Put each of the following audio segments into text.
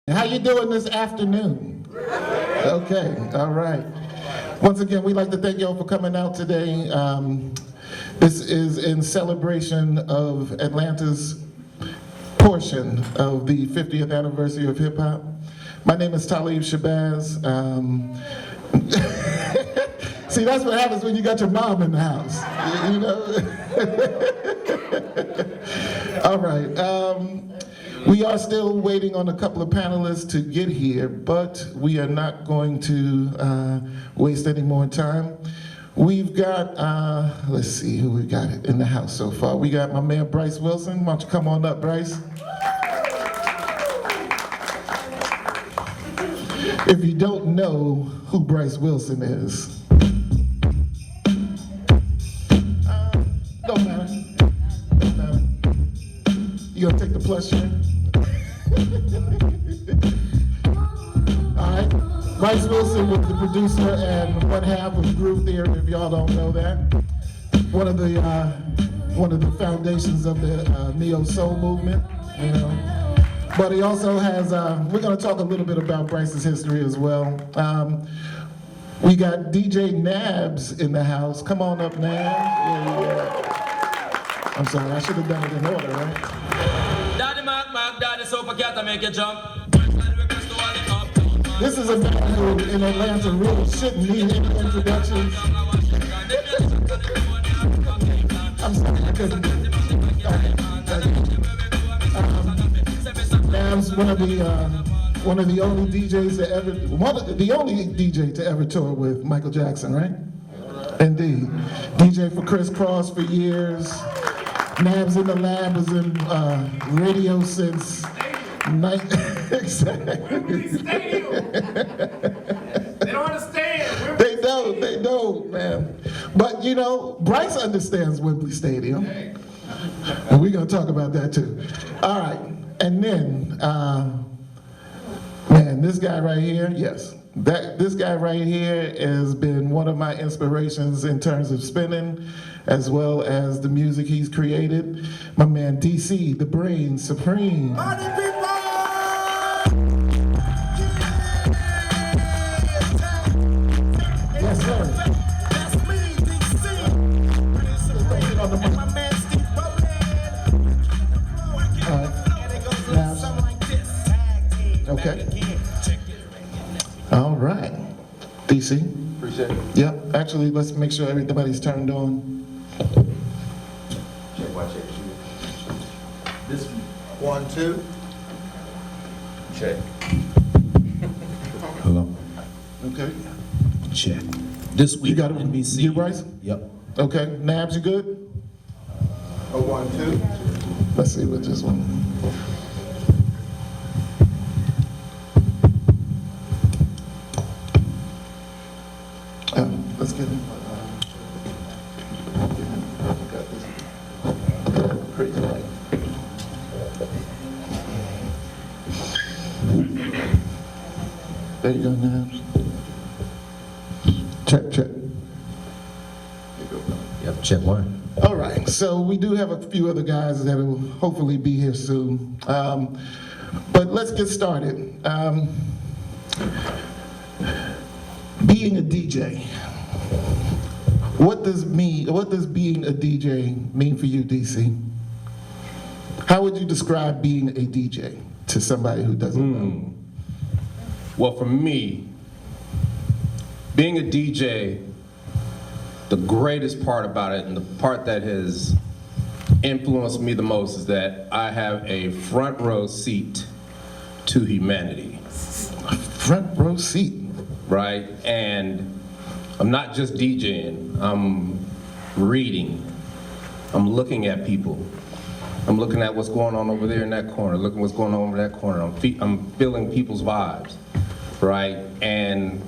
How you doing this afternoon? Okay, all right. Once again, we'd like to thank y'all for coming out today. This is in celebration of Atlanta's portion of the 50th anniversary of hip hop. My name is Talib Shabazz. See, that's what happens when you got your mom in the house, you know? All right. We are still waiting on a couple of panelists to get here, but we are not going to waste any more time. We've got, let's see who we got in the house so far. We got my man Bryce Wilson. Why don't you come on up, Bryce? If you don't know who Bryce Wilson is, don't matter. Don't matter. You gonna take the plus share? All right. Bryce Wilson was the producer and one half of Groove Theory, if y'all don't know that. One of the foundations of the neo-soul movement, you know. But he also has, we're gonna talk a little bit about Bryce's history as well. We got DJ Nabs in the house. Come on up, Nabs. Yeah. I'm sorry, I should have done it in order, right? Daddy Mark, Daddy Sofa Cat, I make you jump. This is a man who in Atlanta really shouldn't need any introductions. I'm sorry, I couldn't. Nabs, one of the only DJs to ever, the only DJ to ever tour with Michael Jackson, right? Indeed. DJ for Criss Cross for years. Nabs in the Lab was in radio since exactly. They don't understand. They don't, man. But you know, Bryce understands Wembley Stadium. And we're gonna talk about that too. All right, and then, man, this guy right here, yes. This guy right here has been one of my inspirations in terms of spinning, as well as the music he's created. My man DC, the Brain Supreme. Party people! Yes, sir. That's me, DC. My man Steve All right. Nabs. Okay. All right. DC. Appreciate it. Yep. Actually, let's make sure everybody's turned on. Check, watch it. This 1, 2. check. Hello. Okay. Check. This week You got on it. NBC. You, Bryce? Yep. Okay. Nabs, you good? 1, 2. Let's see what this one. Let's get him. Got this crazy light. There you go, Nabs. Check, check. Yep. Check one. All right, so we do have a few other guys that will hopefully be here soon. But let's get started. Being a DJ. What does being a DJ mean for you, DC? How would you describe being a DJ to somebody who doesn't know? Well, for me, being a DJ, the greatest part about it, and the part that has influenced me the most, is that I have a front row seat to humanity. Front row seat. Right? And I'm not just DJing, I'm reading, I'm looking at people. I'm looking at what's going on over there in that corner, looking what's going on over that corner. I'm feeling people's vibes, right? And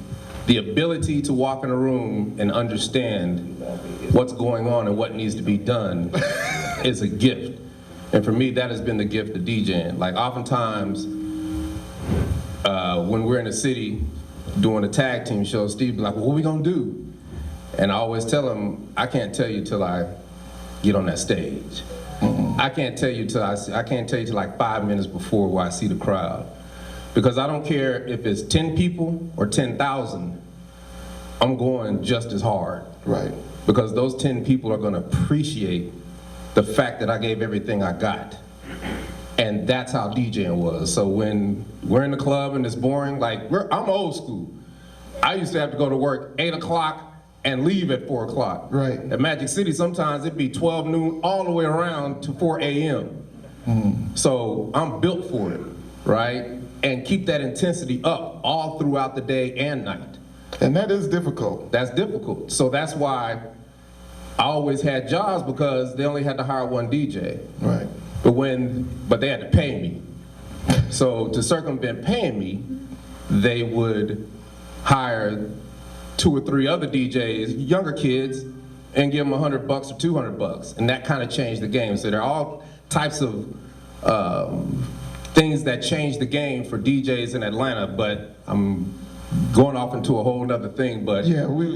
the ability to walk in a room and understand what's going on and what needs to be done is a gift. And for me, that has been the gift of DJing. Like oftentimes, when we're in a city doing a tag team show, Steve be like, well, what we gonna do? And I always tell him, I can't tell you till I get on that stage. I can't tell you till like 5 minutes before where I see the crowd. Because I don't care if it's 10 people or 10,000, I'm going just as hard. Right. Because those 10 people are gonna appreciate the fact that I gave everything I got. And that's how DJing was. So when we're in the club and it's boring, like I'm old school. I used to have to go to work 8 o'clock and leave at 4 o'clock. Right. At Magic City, sometimes it'd be 12 noon all the way around to 4 a.m. So I'm built for it, right? And keep that intensity up all throughout the day and night. And that is difficult. That's difficult. So that's why I always had jobs, because they only had to hire one DJ. Right. But they had to pay me. So to circumvent paying me, they would hire 2 or 3 other DJs, younger kids, and give them $100 or $200. And that kind of changed the game. So there are all types of things that changed the game for DJs in Atlanta, but I'm going off into a whole nother thing, but Yeah. Well,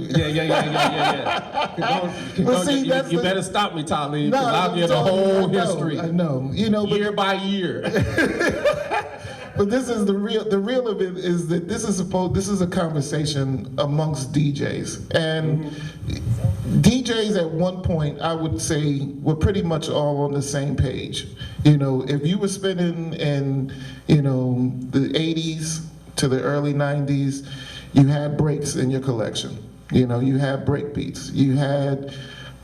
see, you better stop me, Talib, No, because I'll give the whole history. I know. You know, Year by year. but this is the real of it is that this is a conversation amongst DJs. And DJs at one point, I would say, were pretty much all on the same page. You know, if you were spinning in, you know, the 80s to the early 90s, you had breaks in your collection. You know, you had break beats, you had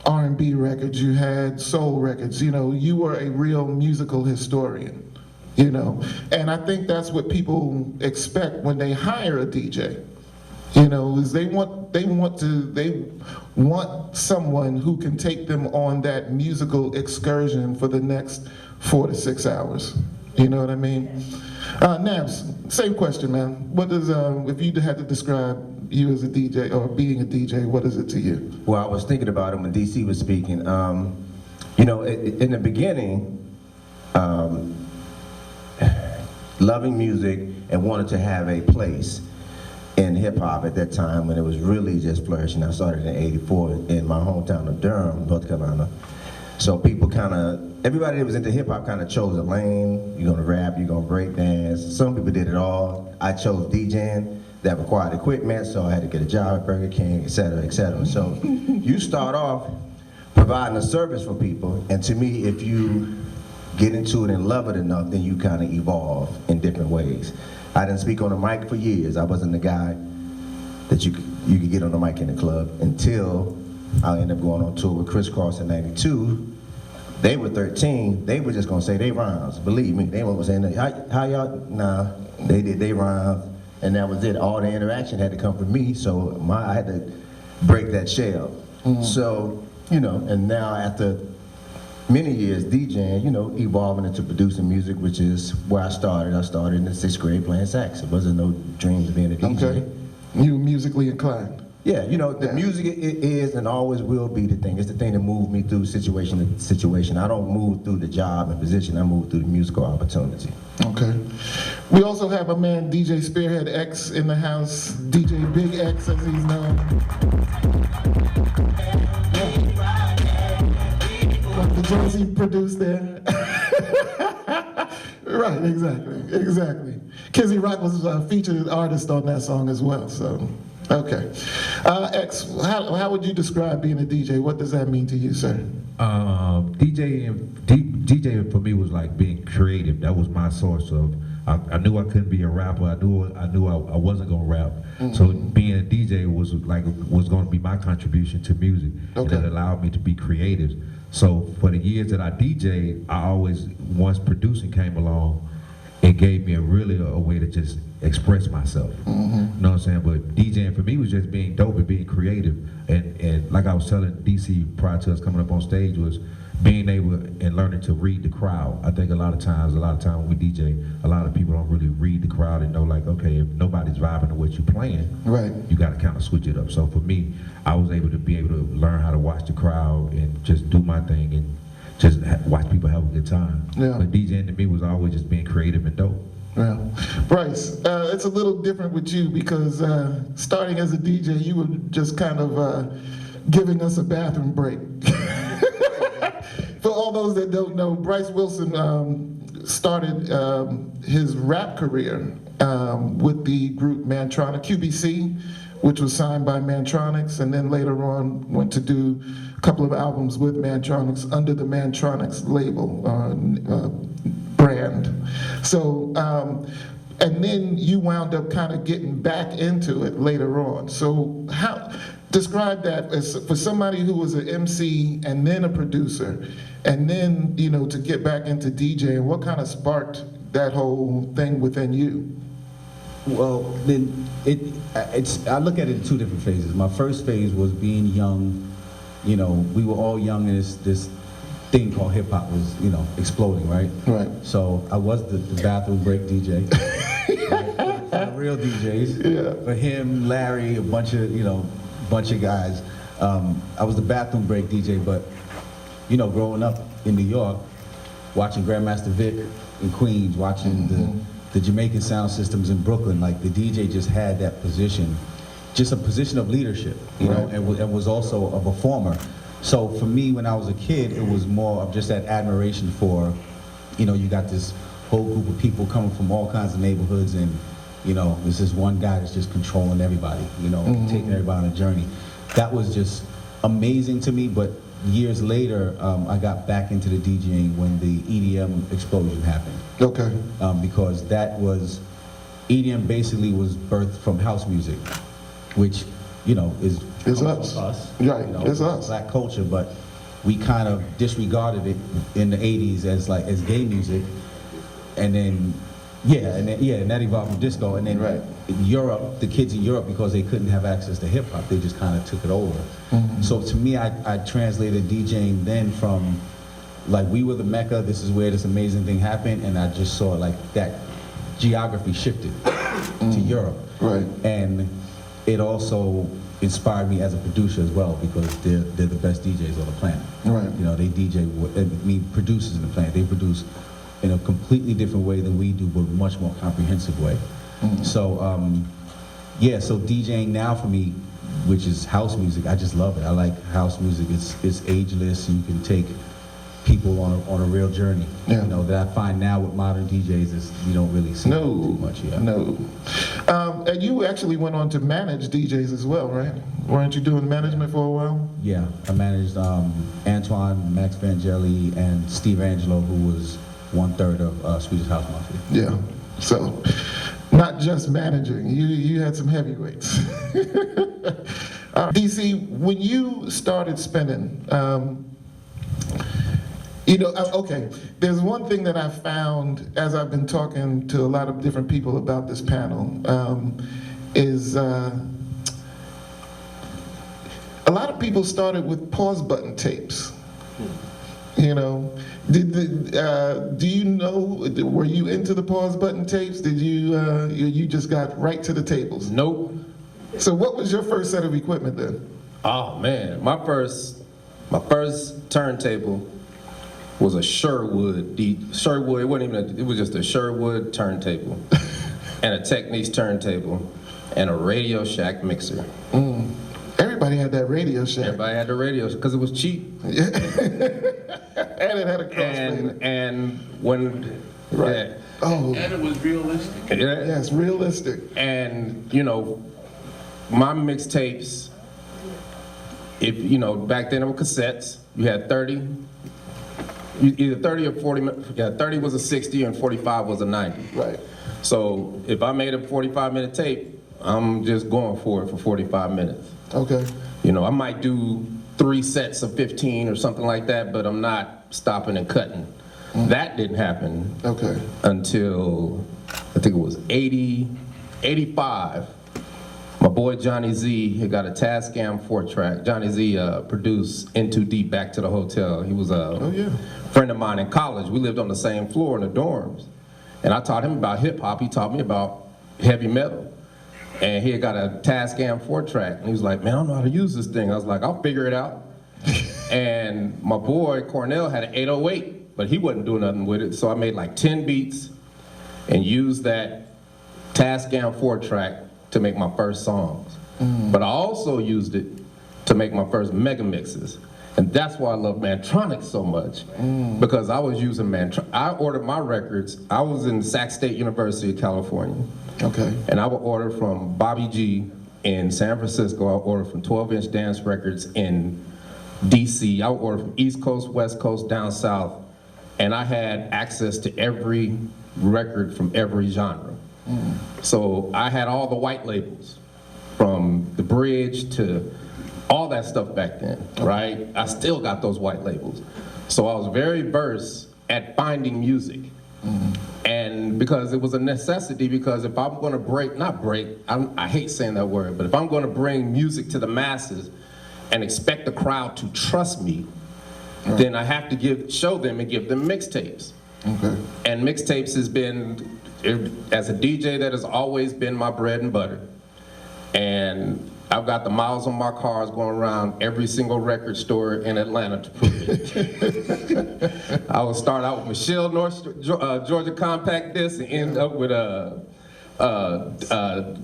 R&B records, you had soul records. You know, you were a real musical historian. You know, and I think that's what people expect when they hire a DJ. You know, is they want someone who can take them on that musical excursion for the next 4 to 6 hours. You know what I mean? Nabs, same question, man. What is if you had to describe you as a DJ or being a DJ, what is it to you? Well, I was thinking about it when DC was speaking. You know, in the beginning, loving music and wanted to have a place in hip-hop at that time when it was really just flourishing. I started in '84 in my hometown of Durham, North Carolina. So people everybody that was into hip-hop kind of chose a lane. You're gonna rap, you're gonna break dance. Some people did it all. I chose DJing. That required equipment, so I had to get a job at Burger King, et cetera, et cetera. So you start off providing a service for people, and to me, if you get into it and love it enough, then you kind of evolve in different ways. I didn't speak on the mic for years. I wasn't the guy that you could get on the mic in the club until I ended up going on tour with Criss Cross in '92. They were 13. They were just gonna say they rhymes. Believe me, they weren't saying how y'all. Nah, they did they rhymes, and that was it. All the interaction had to come from me, so I had to break that shell. So you know, and now after many years DJing, you know, evolving into producing music, which is where I started. I started in the 6th grade playing sax. It wasn't no dreams of being a DJ. Okay. You were musically inclined. Yeah, you know, the music is and always will be the thing. It's the thing that moves me through situation to situation. I don't move through the job and position. I move through the musical opportunity. Okay. We also have a man, DJ Spearhead X, in the house. DJ Big X, as he's known. Like the joints he produced there. Right, exactly. Kizzy Rock was a featured artist on that song as well, so. Okay. X, how would you describe being a DJ? What does that mean to you, sir? DJing for me was like being creative. That was my source of, I knew I couldn't be a rapper. I knew I wasn't gonna rap. So being a DJ was gonna be my contribution to music. Okay. And it allowed me to be creative. So for the years that I DJed, I always, once producing came along, it gave me a way to just express myself. You know what I'm saying? But DJing for me was just being dope and being creative. And like I was telling DC prior to us coming up on stage, was being able and learning to read the crowd. I think a lot of times when we DJ, a lot of people don't really read the crowd and know, like, okay, if nobody's vibing to what you're playing, right, you got to kind of switch it up. So for me, I was able to learn how to watch the crowd and just do my thing and just watch people have a good time. Yeah. But DJing to me was always just being creative and dope. Yeah. Bryce, it's a little different with you because starting as a DJ, you were just kind of giving us a bathroom break. For all those that don't know, Bryce Wilson started his rap career with the group Mantronic, QBC, which was signed by Mantronics, and then later on went to do a couple of albums with Mantronics under the Mantronics label brand. So, and then you wound up kind of getting back into it later on. So how, describe that as for somebody who was an MC and then a producer, and then, you know, to get back into DJing, what kind of sparked that whole thing within you? Well, then I look at it in two different phases. My first phase was being young. You know, we were all young, and this thing called hip hop was, you know, exploding, right? Right. So I was the bathroom break DJ. Right? For the real DJs. Yeah. For him, Larry, a bunch of guys. I was the bathroom break DJ, but you know, growing up in New York, watching Grandmaster Vic in Queens, watching the Jamaican sound systems in Brooklyn, like the DJ just had that position, just a position of leadership, you know, and was also a performer. So for me, when I was a kid, it was more of just that admiration for, you know, you got this whole group of people coming from all kinds of neighborhoods, and, you know, there's this one guy that's just controlling everybody, you know, taking everybody on a journey. That was just amazing to me, but years later, I got back into the DJing when the EDM explosion happened. Okay. Because that was, EDM basically was birthed from house music, which, you know, is us. Right, you know, it's us. Black culture, but we kind of disregarded it in the 80s as gay music, and then and that evolved from disco, and then Europe, the kids in Europe, because they couldn't have access to hip hop, they just kind of took it over. So to me, I translated DJing then from, like, we were the Mecca, this is where this amazing thing happened, and I just saw like that geography shifted to Europe. Right. And it also inspired me as a producer as well, because they're the best DJs on the planet. Right. You know, they DJ, producers in the planet, they produce in a completely different way than we do, but much more comprehensive way. So, so DJing now for me, which is house music, I just love it. I like house music. It's ageless. You can take people on a real journey. You know, that I find now with modern DJs is you don't really see too much. And you actually went on to manage DJs as well, right? Weren't you doing management for a while? Yeah, I managed Antoine, Max Vangeli, and Steve Angelo, who was 1/3 of Swedish House Mafia. Yeah, so not just managing, you had some heavyweights. DC, when you started spinning, you know, okay, there's one thing that I found as I've been talking to a lot of different people about this panel, is a lot of people started with pause button tapes. You know, do you know, were you into the pause button tapes? Did you just got right to the tables? Nope. So what was your first set of equipment then? Oh man, my first turntable was a Sherwood. It wasn't even it was just a Sherwood turntable and a Technics turntable and a Radio Shack mixer. Everybody had that Radio Shack. Everybody had the radios because it was cheap. And it had a crossfader. And when And it was realistic. Yes, realistic. And you know, my mixtapes, if you know, back then there were cassettes. You had 30, either 30 or 40. Yeah, 30 was a 60 and 45 was a 90. Right. So if I made a 45-minute tape, I'm just going for it for 45 minutes. Okay. You know, I might do 3 sets of 15 or something like that, but I'm not stopping and cutting. That didn't happen until, I think it was 85. My boy Johnny Z had got a Tascam 4-track. Johnny Z produced In Too Deep, Back to the Hotel. He was a friend of mine in college. We lived on the same floor in the dorms. And I taught him about hip hop. He taught me about heavy metal. And he had got a Tascam 4-track. And he was like, man, I don't know how to use this thing. I was like, I'll figure it out. And my boy Cornell had an 808, but he wasn't doing nothing with it. So I made like 10 beats and used that Tascam 4-track to make my first songs. But I also used it to make my first mega mixes. And that's why I love Mantronics so much, because I was using I ordered my records, I was in Sac State University of California. Okay. And I would order from Bobby G in San Francisco, I would order from 12-inch Dance Records in DC, I would order from East Coast, West Coast, down south, and I had access to every record from every genre. So I had all the white labels, from The Bridge to all that stuff back then, right? I still got those white labels. So I was very versed at finding music. And because it was a necessity, because if I'm gonna I hate saying that word, but if I'm gonna bring music to the masses and expect the crowd to trust me, then I have to show them and give them mixtapes. Okay. And mixtapes has been, as a DJ, that has always been my bread and butter. And I've got the miles on my cars going around every single record store in Atlanta to prove it. I will start out with Michelle Georgia Compact Disc and end up with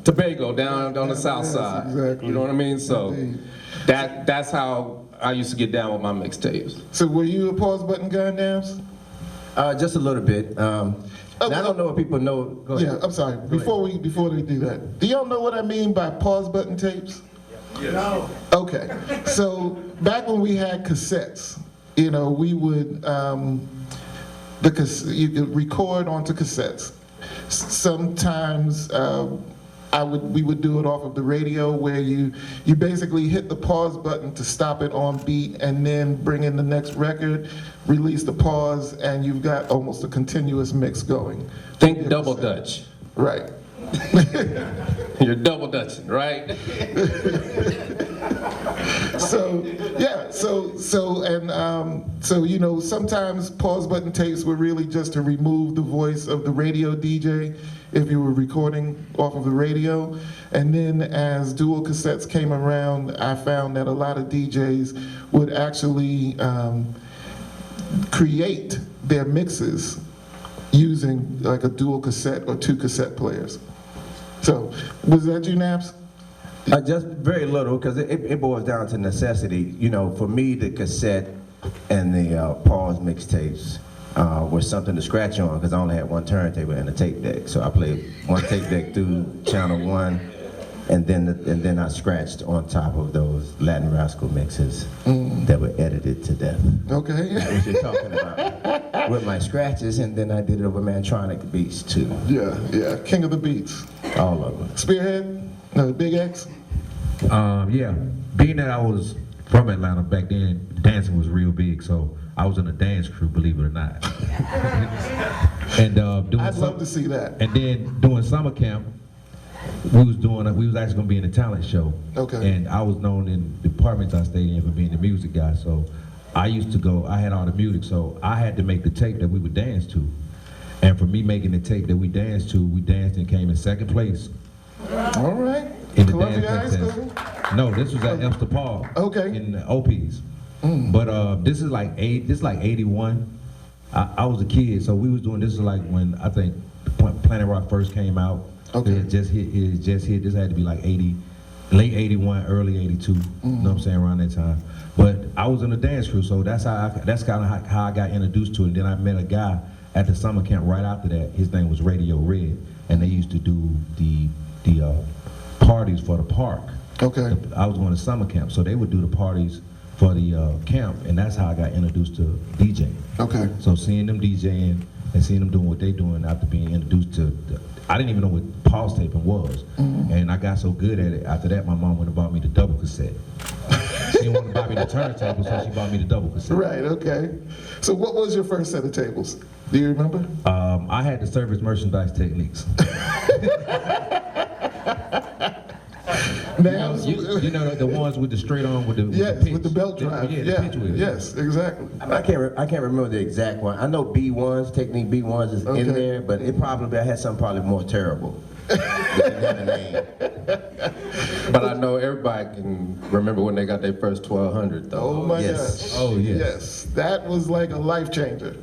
Tobago down on the south side. Exactly. You know what I mean? So that's how I used to get down with my mixtapes. So were you a pause button guy, Nabs? Just a little bit. I don't know if people know. Go ahead. Yeah, I'm sorry. Before they do that, do y'all know what I mean by pause button tapes? Yeah. No. Okay. So back when we had cassettes, you know, we would you could record onto cassettes. Sometimes we would do it off of the radio, where you basically hit the pause button to stop it on beat, and then bring in the next record, release the pause, and you've got almost a continuous mix going. Think double Dutch. Right. You're double Dutching, right? So yeah, so you know, sometimes pause button tapes were really just to remove the voice of the radio DJ if you were recording off of the radio. And then as dual cassettes came around, I found that a lot of DJs would actually create their mixes using like a dual cassette or 2 cassette players. So, was that you, Nabs? Just very little, because it boils down to necessity. You know, for me, the cassette and the pause mixtapes was something to scratch on, because I only had one turntable and a tape deck. So I played one tape deck through channel 1, and then I scratched on top of those Latin Rascal mixes that were edited to death. Okay. That's what you're talking about. With my scratches, and then I did it over Mantronic beats too. Yeah, king of the beats. All of them. Spearhead? No, Big X? Yeah, being that I was from Atlanta back then, dancing was real big, so I was in a dance crew, believe it or not. And I'd love to see that. And then doing summer camp, we was actually gonna be in a talent show. Okay. And I was known in the departments I stayed in for being the music guy, so I had all the music, so I had to make the tape that we would dance to. And for me making the tape that we danced and came in 2nd place. All right. In the Columbia dance High contest. School? No, this was at Elster Park. Okay. In the OPs. But this is like 81. I was a kid, so we was doing this is like when I think Planet Rock first came out. Okay. It had just hit. This had to be like late 81, early 82. You know what I'm saying, around that time. But I was in a dance crew, so that's kind of how I got introduced to it. And then I met a guy at the summer camp right after that. His name was Radio Red, and they used to do the parties for the park. Okay. I was going to summer camp, so they would do the parties for the camp, and that's how I got introduced to DJing. Okay. So seeing them DJing and seeing them doing what they doing after being introduced to, I didn't even know what pause taping was, and I got so good at it. After that, my mom went and bought me the double cassette. She didn't want to buy me the turntable, so she bought me the double cassette. Right. Okay. So what was your first set of tables? Do you remember? I had the service merchandise techniques. Now, you know the ones with the straight on with the with the belt drive. The pitch wheel. Yes, exactly. I can't remember the exact one. I know B1s, technique B1s is in there, but I had something probably more terrible. It didn't have a name. But I know everybody can remember when they got their first 1200 though. Oh my Yes. gosh. Oh, yes. Yes, that was like a life changer.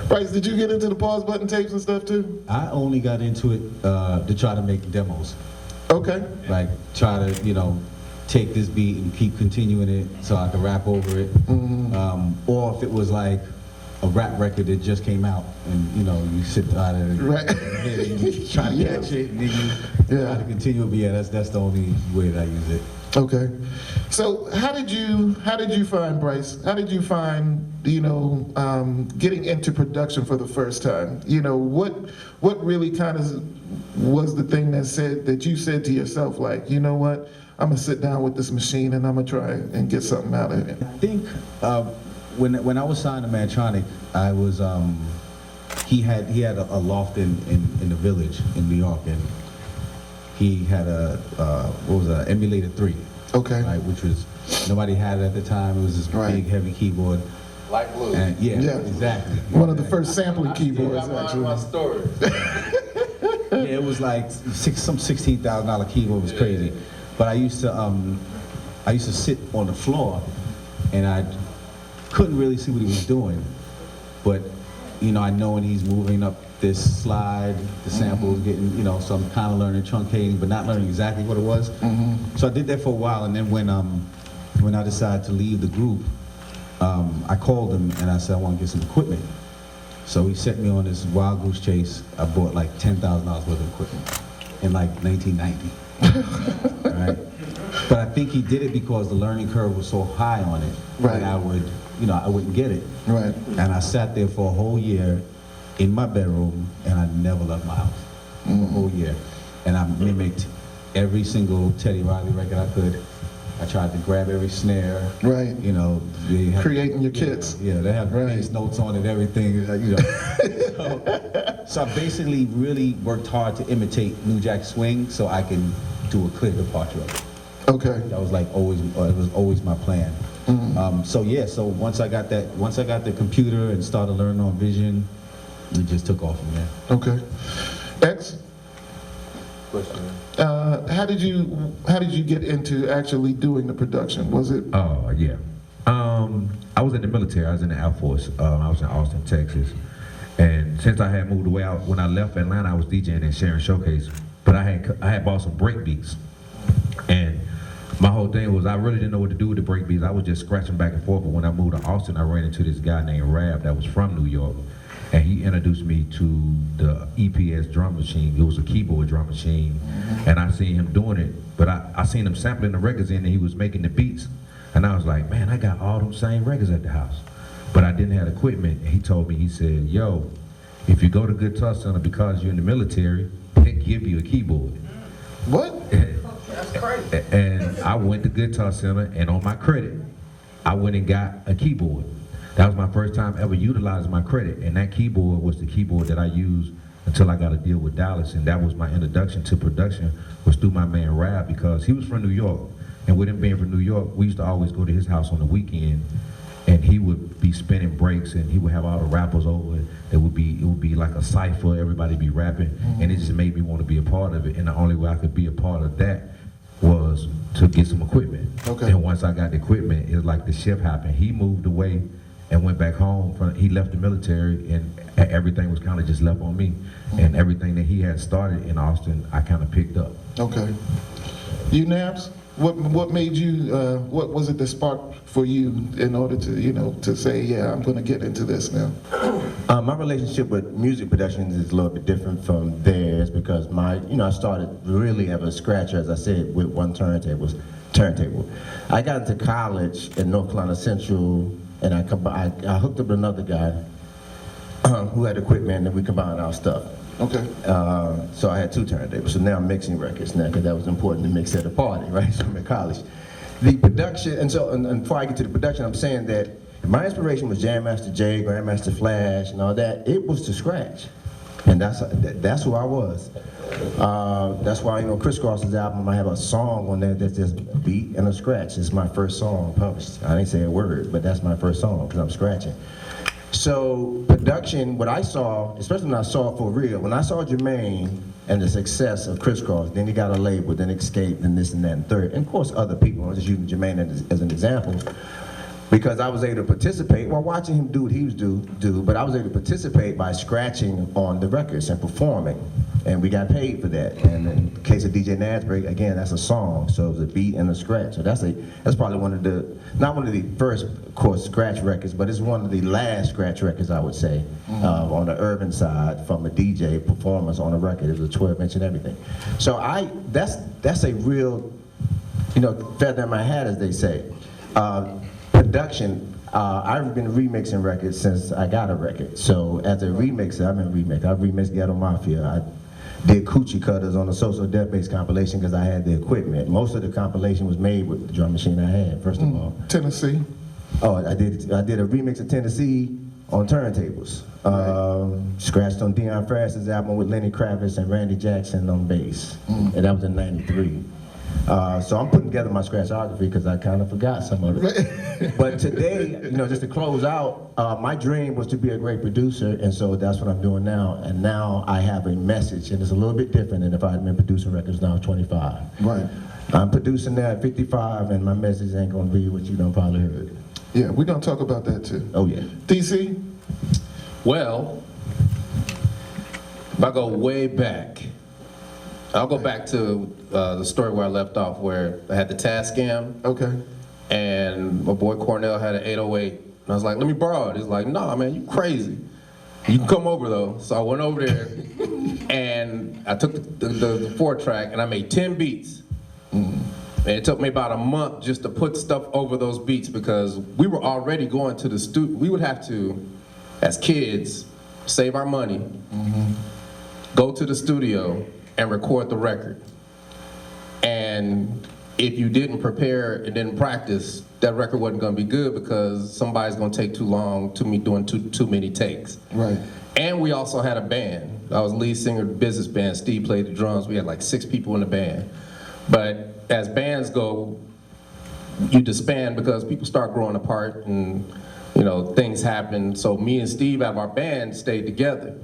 Bryce, did you get into the pause button tapes and stuff too? I only got into it to try to make demos. Okay. Like try to, take this beat and keep continuing it so I could rap over it. Or if it was like a rap record that just came out and you sit out of it and you try to catch it and then you try to continue it. But yeah, that's the only way that I use it. Okay. So how did you find Bryce? How did you find getting into production for the first time? What really kind of was the thing that you said to yourself, like, you know what, I'm gonna sit down with this machine and I'm gonna try and get something out of it? I think when I was signed to Mantronic, I was he had a loft in the Village in New York, and he had a Emulator 3. Okay. Right, which was nobody had it at the time. It was this big heavy keyboard. Like blue. And yeah, exactly. One of the first sampling keyboards, actually. My story. Yeah, it was like some $16,000 keyboard. It was crazy. But I used to sit on the floor, and I couldn't really see what he was doing. But I know when he's moving up this slide, the sample was getting, so I'm kind of learning truncating, but not learning exactly what it was. So I did that for a while, and then when I decided to leave the group, I called him and I said I want to get some equipment. So he sent me on this wild goose chase. I bought like $10,000 worth of equipment in like 1990. Right? But I think he did it because the learning curve was so high on it that I wouldn't get it. Right. And I sat there for a whole year in my bedroom, and I never left my house for a whole year. And I mimicked every single Teddy Riley record I could. I tried to grab every snare. Right. They have, creating your kits. Yeah, they have bass notes on it, everything. So I basically really worked hard to imitate New Jack Swing so I can do a clear departure of it. Okay. That was it was always my plan. So once I got the computer and started learning on Vision, it just took off from there. Okay. X? Question. How did you get into actually doing the production? Was it? Oh, yeah. I was in the military. I was in the Air Force. I was in Austin, Texas. And since I had moved away, when I left Atlanta, I was DJing in Sharon Showcase. But I had bought some break beats. And my whole thing was I really didn't know what to do with the break beats. I was just scratching back and forth. But when I moved to Austin, I ran into this guy named Rab that was from New York. And he introduced me to the EPS drum machine. It was a keyboard drum machine. And I seen him doing it, but I seen him sampling the records in and he was making the beats. And I was like, man, I got all them same records at the house. But I didn't have equipment. And he told me, he said, yo, if you go to Guitar Center because you're in the military, they give you a keyboard. What? That's crazy. And I went to Guitar Center, and on my credit, I went and got a keyboard. That was my first time ever utilizing my credit, and that keyboard was the keyboard that I used until I got a deal with Dallas, and that was my introduction to production, was through my man Rab, because he was from New York, and with him being from New York, we used to always go to his house on the weekend, and he would be spinning breaks, and he would have all the rappers over. It would be like a cipher, everybody be rapping, and it just made me want to be a part of it, and the only way I could be a part of that was to get some equipment. Okay. And once I got the equipment, it was like the shift happened. He moved away and went back home. He left the military, and everything was kind of just left on me. And everything that he had started in Austin, I kind of picked up. Okay. You, Nabs? What made you? What was it that sparked for you in order to to say, yeah, I'm going to get into this now? My relationship with music production is a little bit different from theirs because I started really as a scratcher, as I said, with one turntable. I got into college at North Carolina Central, and I hooked up with another guy who had equipment, and we combined our stuff. Okay. So I had two turntables. So now I'm mixing records now because that was important to mix at a party, right? So I'm in college. The production, and before I get to the production, I'm saying that my inspiration was Jam Master Jay, Grandmaster Flash, and all that. It was to scratch, and that's who I was. That's why Chris Cross's album, I have a song on there that's just a beat and a scratch. It's my first song published. I didn't say a word, but that's my first song because I'm scratching. So production, what I saw, especially when I saw it for real, when I saw Jermaine and the success of Criss Cross, then he got a label, then Escape, and this and that and third, and of course other people. I'm just using Jermaine as an example, because I was able to participate while watching him do what he was do, but I was able to participate by scratching on the records and performing. And we got paid for that. And in the case of DJ Nabs, again, that's a song, so it's a beat and a scratch. So that's probably one of the, not one of the first, of course, scratch records, but it's one of the last scratch records, I would say, on the urban side from a DJ performance on a record. It was a 12-inch and everything. So that's a real, feather in my hat, as they say. Production. I've been remixing records since I got a record. So as a remixer, I've remixed Ghetto Mafia. I did Coochie Cutters on the Social Death Bass compilation because I had the equipment. Most of the compilation was made with the drum machine I had, first of all. Tennessee. Oh, I did a remix of Tennessee on turntables. Scratched on Deion Fras's album with Lenny Kravitz and Randy Jackson on bass. And that was in '93. So I'm putting together my scratchography because I kind of forgot some of it. But today, just to close out, my dream was to be a great producer, and so that's what I'm doing now. And now I have a message, and it's a little bit different than if I had been producing records now at 25. Right. I'm producing now at 55, and my message ain't gonna be what you done probably heard. Yeah, we're gonna talk about that too. Oh yeah. DC? Well, if I go way back, I'll go back to the story where I left off, where I had the task scam. Okay. And my boy Cornell had an 808. And I was like, let me borrow it. He's like, nah, man, you crazy. You can come over though. So I went over there and I took the 4-track and I made 10 beats. And it took me about a month just to put stuff over those beats because we were already going to the studio. We would have to, as kids, save our money, go to the studio and record the record. And if you didn't prepare and didn't practice, that record wasn't gonna be good because somebody's gonna take too long to me doing too many takes. Right. And we also had a band. I was lead singer of the business band. Steve played the drums. We had like 6 people in the band. But as bands go, you disband because people start growing apart and things happen. So me and Steve out of our band stayed together.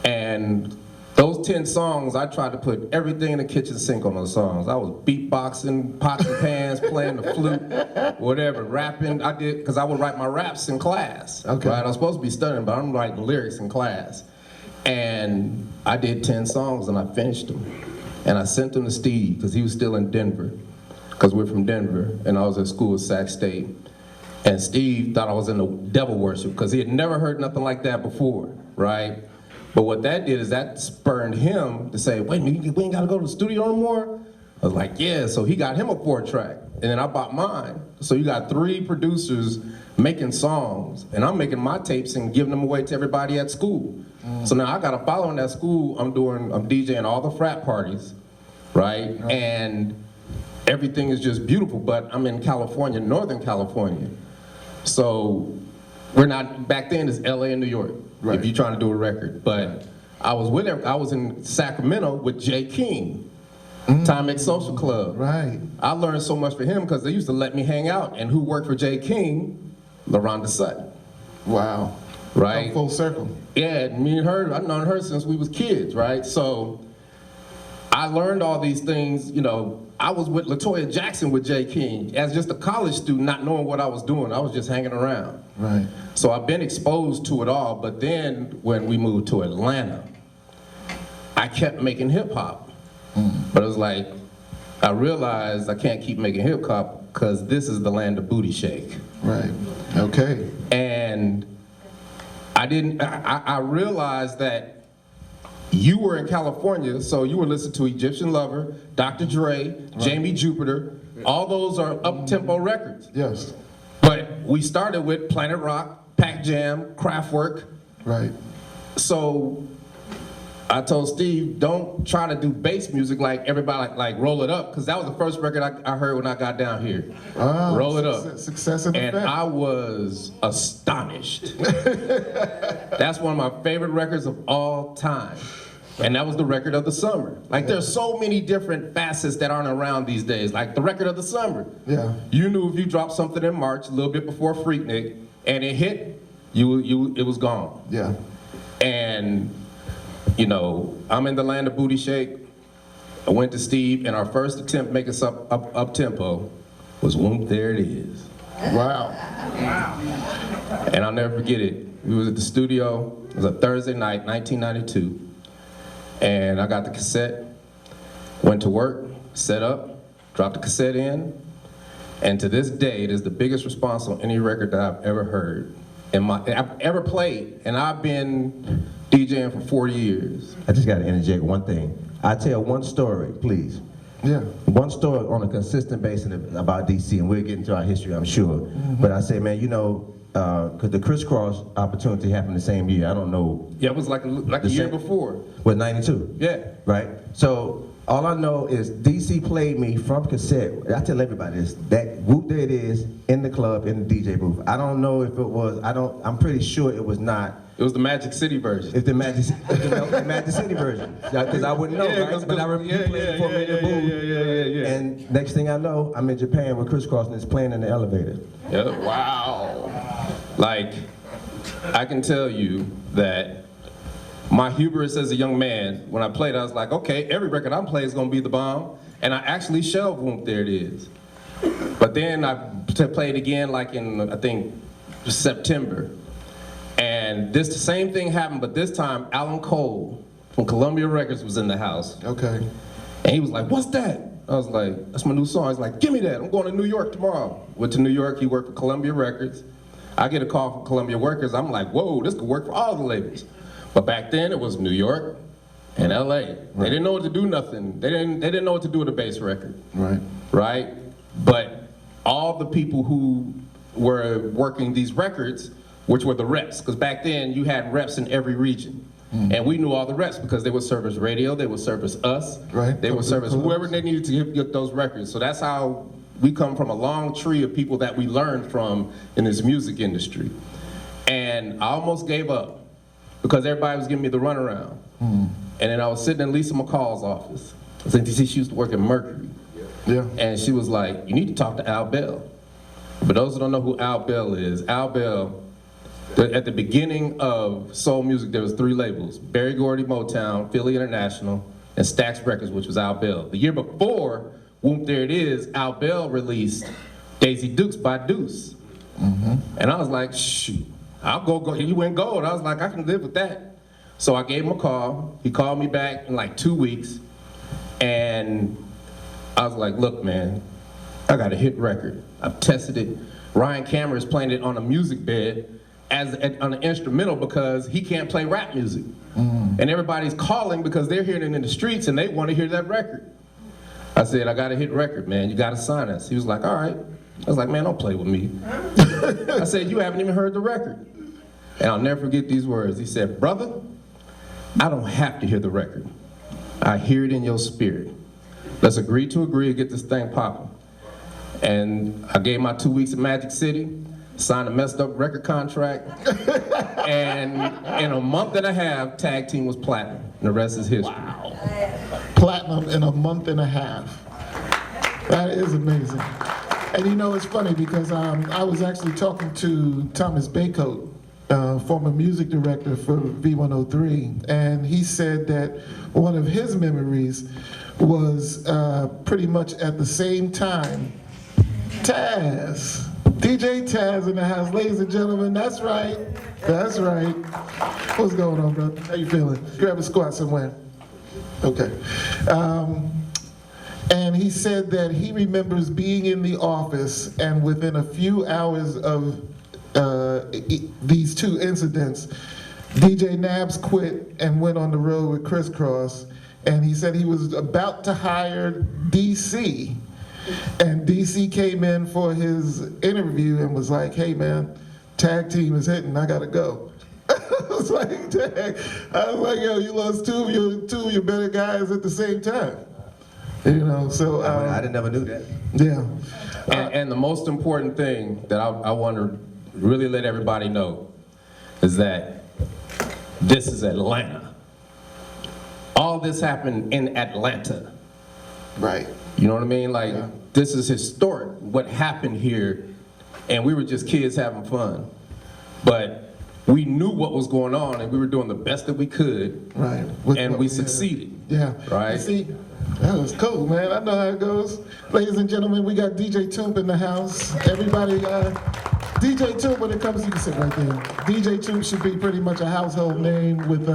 And those 10 songs, I tried to put everything in the kitchen sink on those songs. I was beatboxing, pots and pans, playing the flute, whatever, rapping. I did, because I would write my raps in class. Okay. Right? I was supposed to be studying, but I'm writing lyrics in class. And I did 10 songs and I finished them. And I sent them to Steve, because he was still in Denver, because we're from Denver, and I was at school at Sac State. And Steve thought I was in the devil worship, because he had never heard nothing like that before, right? But what that did is that spurred him to say, wait a minute, we ain't gotta go to the studio no more? I was like, yeah, so he got him a 4-track, and then I bought mine. So you got 3 producers making songs, and I'm making my tapes and giving them away to everybody at school. So now I got a following at school. I'm DJing all the frat parties, right? And everything is just beautiful, but I'm in California, Northern California. So we're not, back then it's LA and New York. Right. If you're trying to do a record. But I was in Sacramento with Jay King, Timex Social Club. Right. I learned so much for him because they used to let me hang out. And who worked for Jay King? LaRonda Sutton. Wow. Right? Come full circle. Yeah, me and her, I've known her since we was kids, right? So I learned all these things, I was with LaToya Jackson with Jay King as just a college student, not knowing what I was doing. I was just hanging around. Right. So I've been exposed to it all, but then when we moved to Atlanta, I kept making hip hop. But it was like, I realized I can't keep making hip hop because this is the land of booty shake. Right, okay. And I realized that you were in California, so you were listening to Egyptian Lover, Dr. Dre, right. Jamie Jupiter. All those are up-tempo records. Yes. But we started with Planet Rock, Pac Jam, Kraftwerk. Right. So I told Steve, don't try to do bass music like everybody, like Roll It Up, because that was the first record I heard when I got down here. Roll It Up. Success in effect. And I was astonished. That's one of my favorite records of all time. And that was the record of the summer. Like, there's so many different facets that aren't around these days. Like the record of the summer. Yeah. You knew if you dropped something in March, a little bit before Freaknik, and it hit, it was gone. Yeah. And, I'm in the land of booty shake. I went to Steve, and our first attempt to make us up tempo was Whoop, There It Is. Wow. And I'll never forget it. We was at the studio, it was a Thursday night, 1992. And I got the cassette, went to work, set up, dropped the cassette in, and to this day, it is the biggest response on any record that I've ever heard. I've ever played, and I've been DJing for 40 years. I just got to interject one thing. I tell one story, please. Yeah. One story on a consistent basis about DC, and we'll get into our history, I'm sure. But I say, man, you know, because the crisscross opportunity happened the same year. I don't know. Yeah, it was like a year before. With 92. Yeah. Right? So all I know is DC played me from cassette. I tell everybody this, that Whoop There It Is in the club, in the DJ booth. I don't know if it was, I'm pretty sure it was not. It was the Magic City version. It's the Magic City version. Because I wouldn't know, right? But I remember you played it for me in the booth. Yeah. And next thing I know, I'm in Japan with Crisscross and it's playing in the elevator. Yeah, wow. Like, I can tell you that my hubris as a young man, when I played, I was like, okay, every record I'm playing is gonna be the bomb. And I actually shelved Whoop There It Is. But then I played again like in, I think, September. And the same thing happened, but this time Alan Cole from Columbia Records was in the house. Okay. And he was like, what's that? I was like, that's my new song. He's like, give me that, I'm going to New York tomorrow. Went to New York, he worked for Columbia Records. I get a call from Columbia Records, I'm like, whoa, this could work for all the labels. But back then it was New York and LA. Right. They didn't know what to do nothing. They didn't know what to do with a bass record. Right. Right? But all the people who were working these records, which were the reps, because back then you had reps in every region. And we knew all the reps because they would service radio, they would service us, right. They would service whoever they needed to get those records. So that's how we come from, a long tree of people that we learned from in this music industry. And I almost gave up because everybody was giving me the runaround. And then I was sitting in Lisa McCall's office. I think she used to work at Mercury. Yeah. And she was like, you need to talk to Al Bell. But those who don't know who Al Bell is, Al Bell, at the beginning of soul music, there was 3 labels: Berry Gordy Motown, Philly International, and Stax Records, which was Al Bell. The year before Whoop There It Is, Al Bell released Daisy Dukes by Deuce. And I was like, shoot, I'll go. He went gold. I was like, I can live with that. So I gave him a call. He called me back in like 2 weeks. And I was like, look, man, I got a hit record. I've tested it. Ryan Cameron is playing it on a music bed on an instrumental because he can't play rap music. And everybody's calling because they're hearing it in the streets and they want to hear that record. I said, I got a hit record, man. You got to sign us. He was like, all right. I was like, man, don't play with me. I said, you haven't even heard the record. And I'll never forget these words. He said, brother, I don't have to hear the record. I hear it in your spirit. Let's agree to agree and get this thing popping. And I gave my 2 weeks at Magic City, signed a messed up record contract, and in a month and a half, Tag Team was platinum, and the rest is history. Wow. Platinum in a month and a half. That is amazing. And you know, it's funny because I was actually talking to Thomas Baycoat, former music director for V103, and he said that one of his memories was pretty much at the same time, Taz. DJ Taz in the house, ladies and gentlemen, that's right, that's right. What's going on, brother? How you feeling? Grab a squat somewhere. Okay. And he said that he remembers being in the office and within a few hours of these 2 incidents, DJ Nabs quit and went on the road with Crisscross, and he said he was about to hire DC. And DC came in for his interview and was like, hey man, Tag Team is hitting, I gotta go. I was like, dang. I was like, yo, you lost two of your better guys at the same time. You know, so. I never knew that. Yeah. And the most important thing that I want to really let everybody know is that this is Atlanta. All this happened in Atlanta. Right. You know what I mean? Like, this is historic, what happened here, and we were just kids having fun. But we knew what was going on, and we were doing the best that we could, right? And we succeeded. Yeah. Right? You see, that was cool, man. I know how it goes. Ladies and gentlemen, we got DJ Toomp in the house. Everybody, DJ Toomp, when it comes to, you can sit right there. DJ Toomp should be pretty much a household name with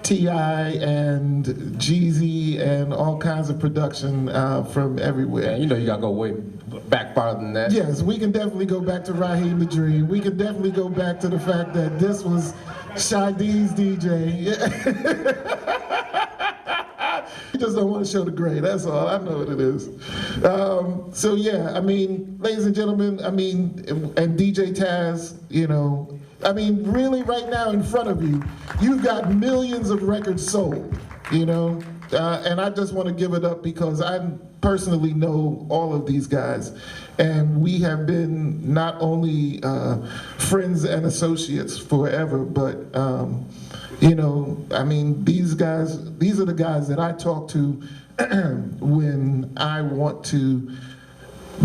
T.I. and Jeezy and all kinds of production from everywhere. And you know you gotta go way back farther than that. Yes, we can definitely go back to Raheem the Dream. We can definitely go back to the fact that this was Shy D's DJ. You just don't want to show the gray, that's all. I know what it is. So yeah, I mean, ladies and gentlemen, I mean, and DJ Taz, you know, I mean, really right now in front of you, you've got millions of records sold, you know? And I just want to give it up because I personally know all of these guys. And we have been not only friends and associates forever, but you know, I mean, these are the guys that I talk to when I want to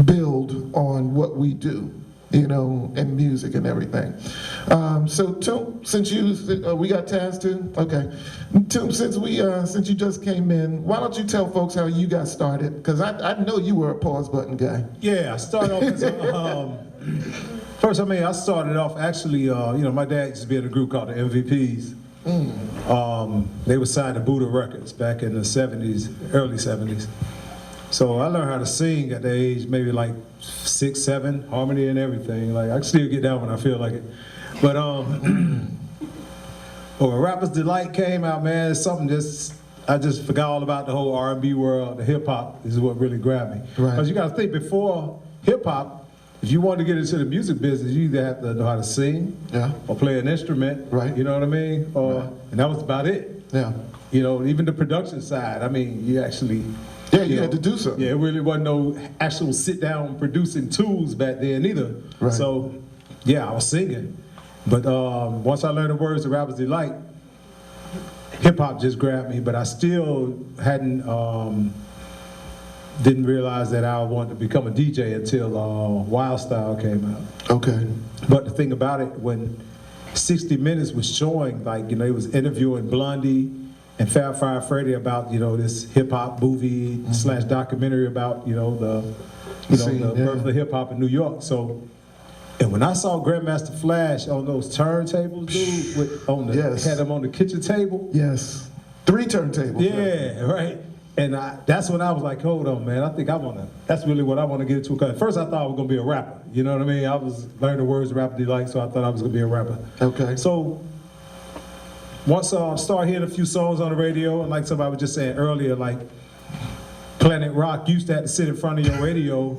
build on what we do, you know, and music and everything. So Toomp, since we got Taz too? Okay. Toomp, since you just came in, why don't you tell folks how you got started? Because I know you were a pause button guy. Yeah, I started off as first, I started off actually, you know, my dad used to be in a group called the MVPs. They were signed to Buddha Records back in the 70s, early 70s. So I learned how to sing at the age maybe like 6, 7, harmony and everything. Like I can still get down when I feel like it. But when Rapper's Delight came out, man, it's something I just forgot all about the whole R&B world. The hip hop is what really grabbed me. Because you got to think, before hip hop, if you wanted to get into the music business, you either have to know how to sing, or play an instrument, you know what I mean? And that was about it. You know, even the production side, I mean, you actually... Yeah, you had to do something. Yeah, it really wasn't no actual sit-down producing tools back then either. So, yeah, I was singing. But once I learned the words of Rapper's Delight, hip-hop just grabbed me, but I still didn't realize that I wanted to become a DJ until Wild Style came out. Okay. But the thing about it, when 60 Minutes was showing, like, you know, it was interviewing Blondie and Fab Five Freddy about, you know, this hip-hop movie / documentary about, you know, the birth of hip-hop in New York. So, and when I saw Grandmaster Flash on those turntables, dude, had them on the kitchen table. Yes. 3 turntables. Yeah, right. And that's when I was like, hold on, man, I think that's really what I want to get into. Because at first I thought I was going to be a rapper. You know what I mean? I was learning the words of Rapper Delight, so I thought I was going to be a rapper. Okay. So, once I started hearing a few songs on the radio, and like somebody was just saying earlier, like Planet Rock used to have to sit in front of your radio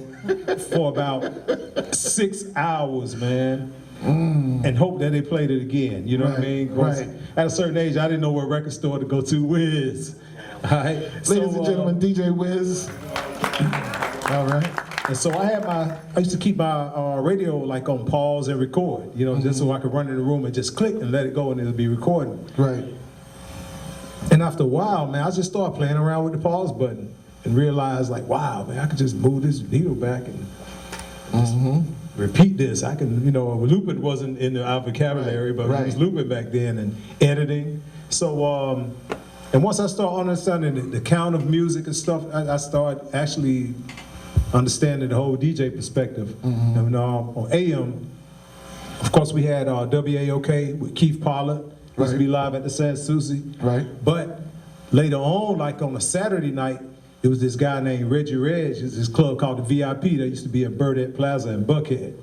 for about 6 hours, man, and hope that they played it again. You know what I mean? Right. At a certain age, I didn't know what record store to go to. Wiz. All right. Ladies and gentlemen, DJ Wiz. All right. And so I used to keep my radio like on pause and record, you know, just so I could run in the room and just click and let it go and it'll be recording. Right. And after a while, man, I just started playing around with the pause button and realized, like, wow, man, I could just move this needle back and just repeat this. I can, you know, looping wasn't in our vocabulary, but it was looping back then and editing. So, and once I started understanding the count of music and stuff, I started actually understanding the whole DJ perspective. And on AM, of course, we had WAOK with Keith Pollard. Used to be live at the Sans Souci. But later on, like on a Saturday night, it was this guy named Reggie Reg. It's this club called the VIP that used to be at Burdette Plaza in Buckhead.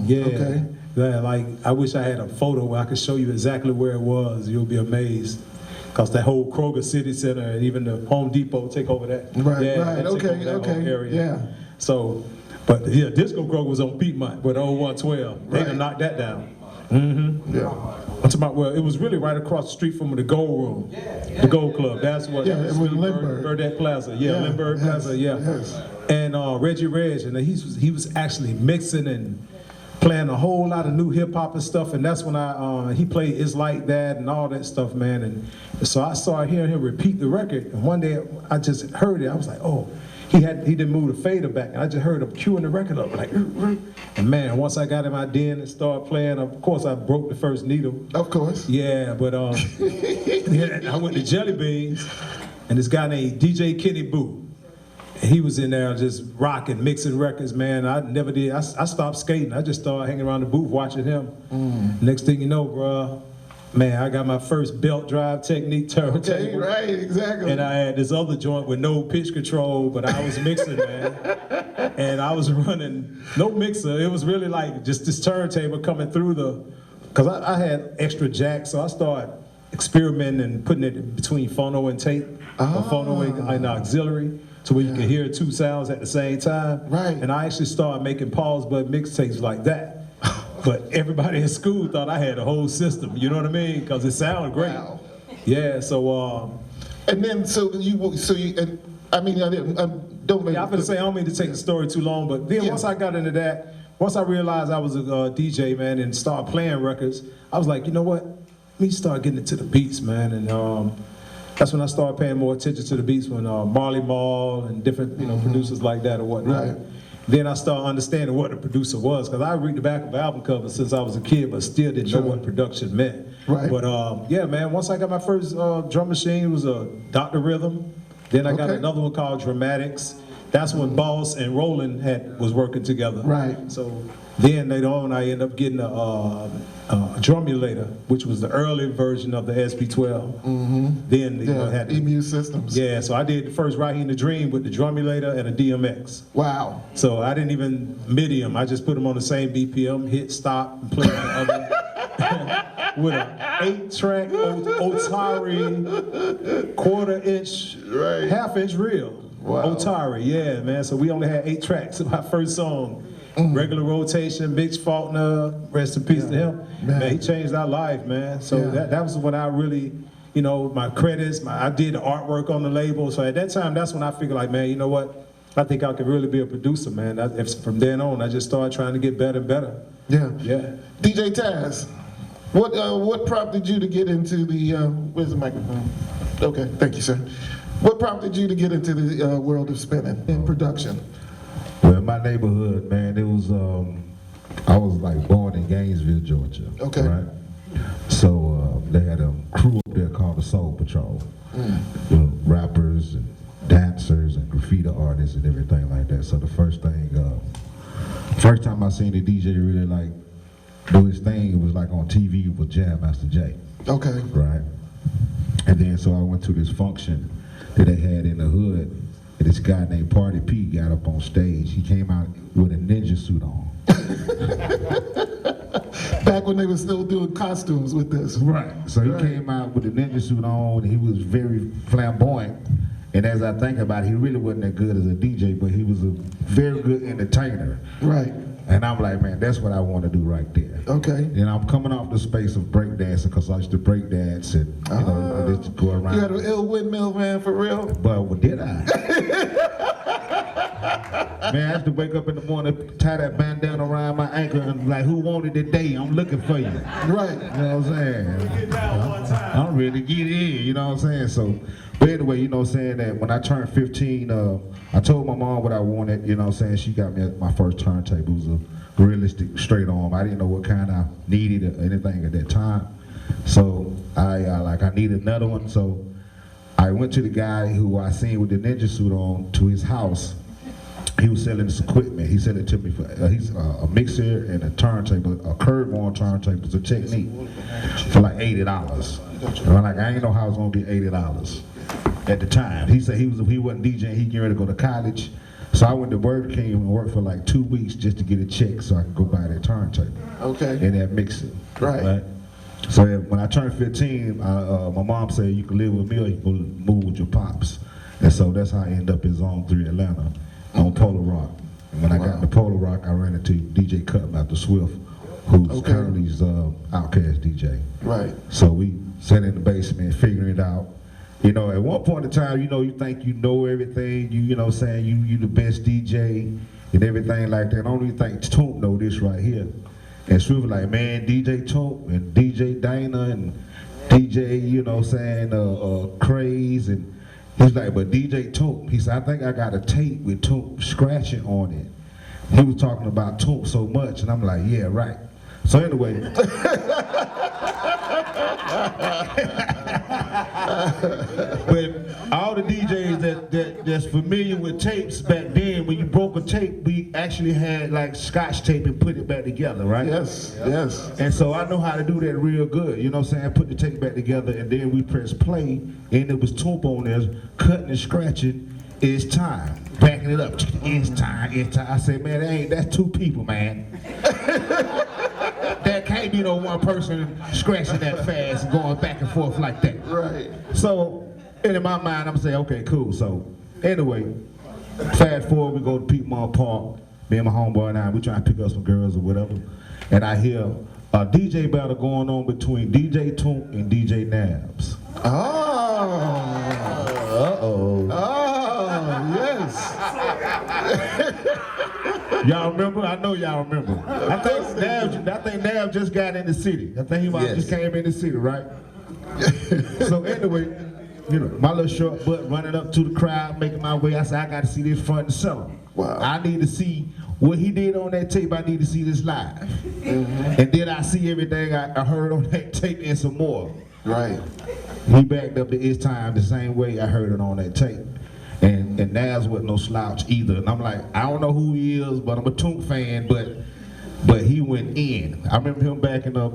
Yeah, like I wish I had a photo where I could show you exactly where it was. You'll be amazed. Because that whole Kroger City Center and even the Home Depot take over that. Area. So, but yeah, Disco Kroger was on Piedmont with the old 112. They done knocked that down. I'm talking about, well, it was really right across the street from the Gold Room, the Gold Club. That's what. Yeah, it was Lindbergh. Burdette Plaza. Lindbergh Plaza. And Reggie Reg, and he was actually mixing and playing a whole lot of new hip hop and stuff, and that's when he played It's Like That and all that stuff, man. And so I started hearing him repeat the record, and one day I just heard it. I was like, oh, he didn't move the fader back, and I just heard him queuing the record up, like, and man, once I got in my den and started playing, of course I broke the first needle. Of course. Yeah, but I went to Jelly Beans, and this guy named DJ Kenny Boo. He was in there just rocking, mixing records, man. I never did. I stopped skating. I just started hanging around the booth watching him. Next thing you know, bro, Man, I got my first belt drive technique turntable. Okay, right, exactly. And I had this other joint with no pitch control, but I was mixing, man. And I was running no mixer. It was really like just this turntable coming through because I had extra jacks, so I started experimenting and putting it between phono and tape, or phono and auxiliary, to where you can hear two sounds at the same time. Right. And I actually started making pause button mixtapes like that. But everybody in school thought I had a whole system, you know what I mean? Because it sounded great. Wow. Yeah, so And then, and I mean, I don't make. yeah, I'm gonna say I don't mean to take the story too long, but then once I got into that, once I realized I was a DJ, man, and started playing records, I was like, you know what? Let me start getting into the beats, man, and that's when I started paying more attention to the beats when Marley Marl and different, producers like that or whatnot. Right. Then I started understanding what a producer was, because I read the back of album covers since I was a kid, but still didn't know what production meant. Right. But yeah, man, once I got my first drum machine, it was a Dr. Rhythm. Then I got another one called Dramatics. That's when Boss and Roland was working together. Right. So then later on, I ended up getting a drumulator, which was the early version of the SP12. Then had the EMU systems. Yeah, so I did the first Raheem the Dream with the drumulator and a DMX. Wow. So I didn't even MIDI them. I just put them on the same BPM, hit stop, and play on the other. With an 8-track Otari quarter-inch, half-inch reel. Wow. Otari, yeah, man. So we only had 8 tracks of our first song. Regular rotation, Big Faulkner, rest in peace to him. Man, he changed our life, man. So that was when I really, my credits, I did the artwork on the label. So at that time, that's when I figured like, man, you know what? I think I could really be a producer, man. From then on, I just started trying to get better and better. Yeah. Yeah. DJ Taz, what prompted you to get into the, where's the microphone? Okay, thank you, sir. What prompted you to get into the world of spinning in production? Well, in my neighborhood, man, it was, I was like born in Gainesville, Georgia. Okay. Right? So they had a crew up there called the Soul Patrol. Rappers and dancers and graffiti artists and everything like that. So the first time I seen the DJ really like do his thing, it was like on TV with Jam Master Jay. Okay. Right? And then so I went to this function that they had in the hood, and this guy named Party P got up on stage. He came out with a ninja suit on. Back when they were still doing costumes with this. Right. So he came out with a ninja suit on, and he was very flamboyant. And as I think about it, he really wasn't that good as a DJ, but he was a very good entertainer. Right. And I'm like, man, that's what I want to do right there. Okay. And I'm coming off the space of breakdancing because I used to breakdance and just go around. You had an ill windmill, man, for real? But what did I? Man, I used to wake up in the morning, tie that bandana around my ankle and like, who wanted today? I'm looking for you. Right. You know what I'm saying? I'm ready to get in, you know what I'm saying? So, but anyway, you know what I'm saying, that when I turned 15, I told my mom what I wanted, you know what I'm saying? She got me my first turntable. It was a realistic straight arm. I didn't know what kind I needed or anything at that time. So I needed another one. So I went to the guy who I seen with the ninja suit on to his house. He was selling this equipment. He sent it to me for he's a mixer and a turntable, a curve on turntable. It's a technique for like $80. And I'm like, I ain't know how I was gonna get $80 at the time. He said he wasn't DJing. He getting ready to go to college. So I went to Burger King and worked for like 2 weeks just to get a check so I could go buy that turntable. Okay. And that mixer. Right. So when I turned 15, my mom said you can live with me or you can move with your pops. And so that's how I ended up in Zone 3 Atlanta on Polar Rock. And when I got to Polar Rock, I ran into DJ Cutting out the Swift, who's currently Outkast DJ. Right. So we sat in the basement figuring it out. You know, at one point in time, you think you know everything, you know what I'm saying, you the best DJ and everything like that. I don't even think Toomp know this right here. And Swift was like, man, DJ Toomp and DJ Dana and DJ, you know what I'm saying, Craze, and he's like, but DJ Toomp, he said, I think I got a tape with Toomp scratching on it. He was talking about Toomp so much, and I'm like, yeah, right. So anyway. But all the DJs that's familiar with tapes back then, when you broke a a tape, we actually had like scotch tape and put it back together, right? Yes, yes. And so I know how to do that real good, you know what I'm saying? Put the tape back together and then we press play and it was Toomp on there, cutting and scratching. It's time. Backing it up. It's time, it's time. I said, man, that's two people, man. There can't be no one person scratching that fast and going back and forth like that. Right. So, in my mind, I'm saying, okay, cool. So, anyway, fast forward, we go to Piedmont Park. Me and my homeboy and I, we trying to pick up some girls or whatever. And I hear a DJ battle going on between DJ Toomp and DJ Nabs. Yes. Y'all remember? I know y'all remember. I think Nabs just got in the city. I think he might have just came in the city, right? So anyway, you know, my little short butt running up to the crowd, making my way. I said, I got to see this front and center. Wow. I need to see what he did on that tape. I need to see this live. And then I see everything I heard on that tape and some more. Right. He backed up to It's Time the same way I heard it on that tape. And Nabs wasn't no slouch either. And I'm like, I don't know who he is, but I'm a Toomp fan, but he went in. I remember him backing up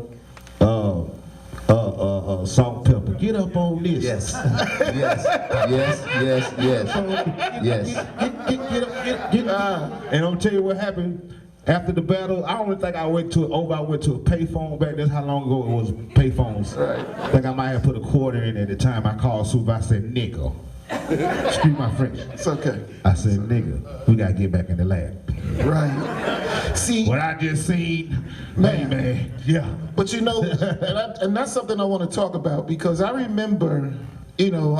Salt and Pepper. Get up on this. Yes. Get up. And I'll tell you what happened. After the battle, I don't think I went to a payphone back. That's how long ago it was, payphones. Right. I think I might have put a quarter in at the time. I called Super, I said, nigga. Excuse my French. It's okay. I said, nigga, we gotta get back in the lab. Right. See, what I just seen, man, yeah. But you know, and that's something I want to talk about because I remember, you know,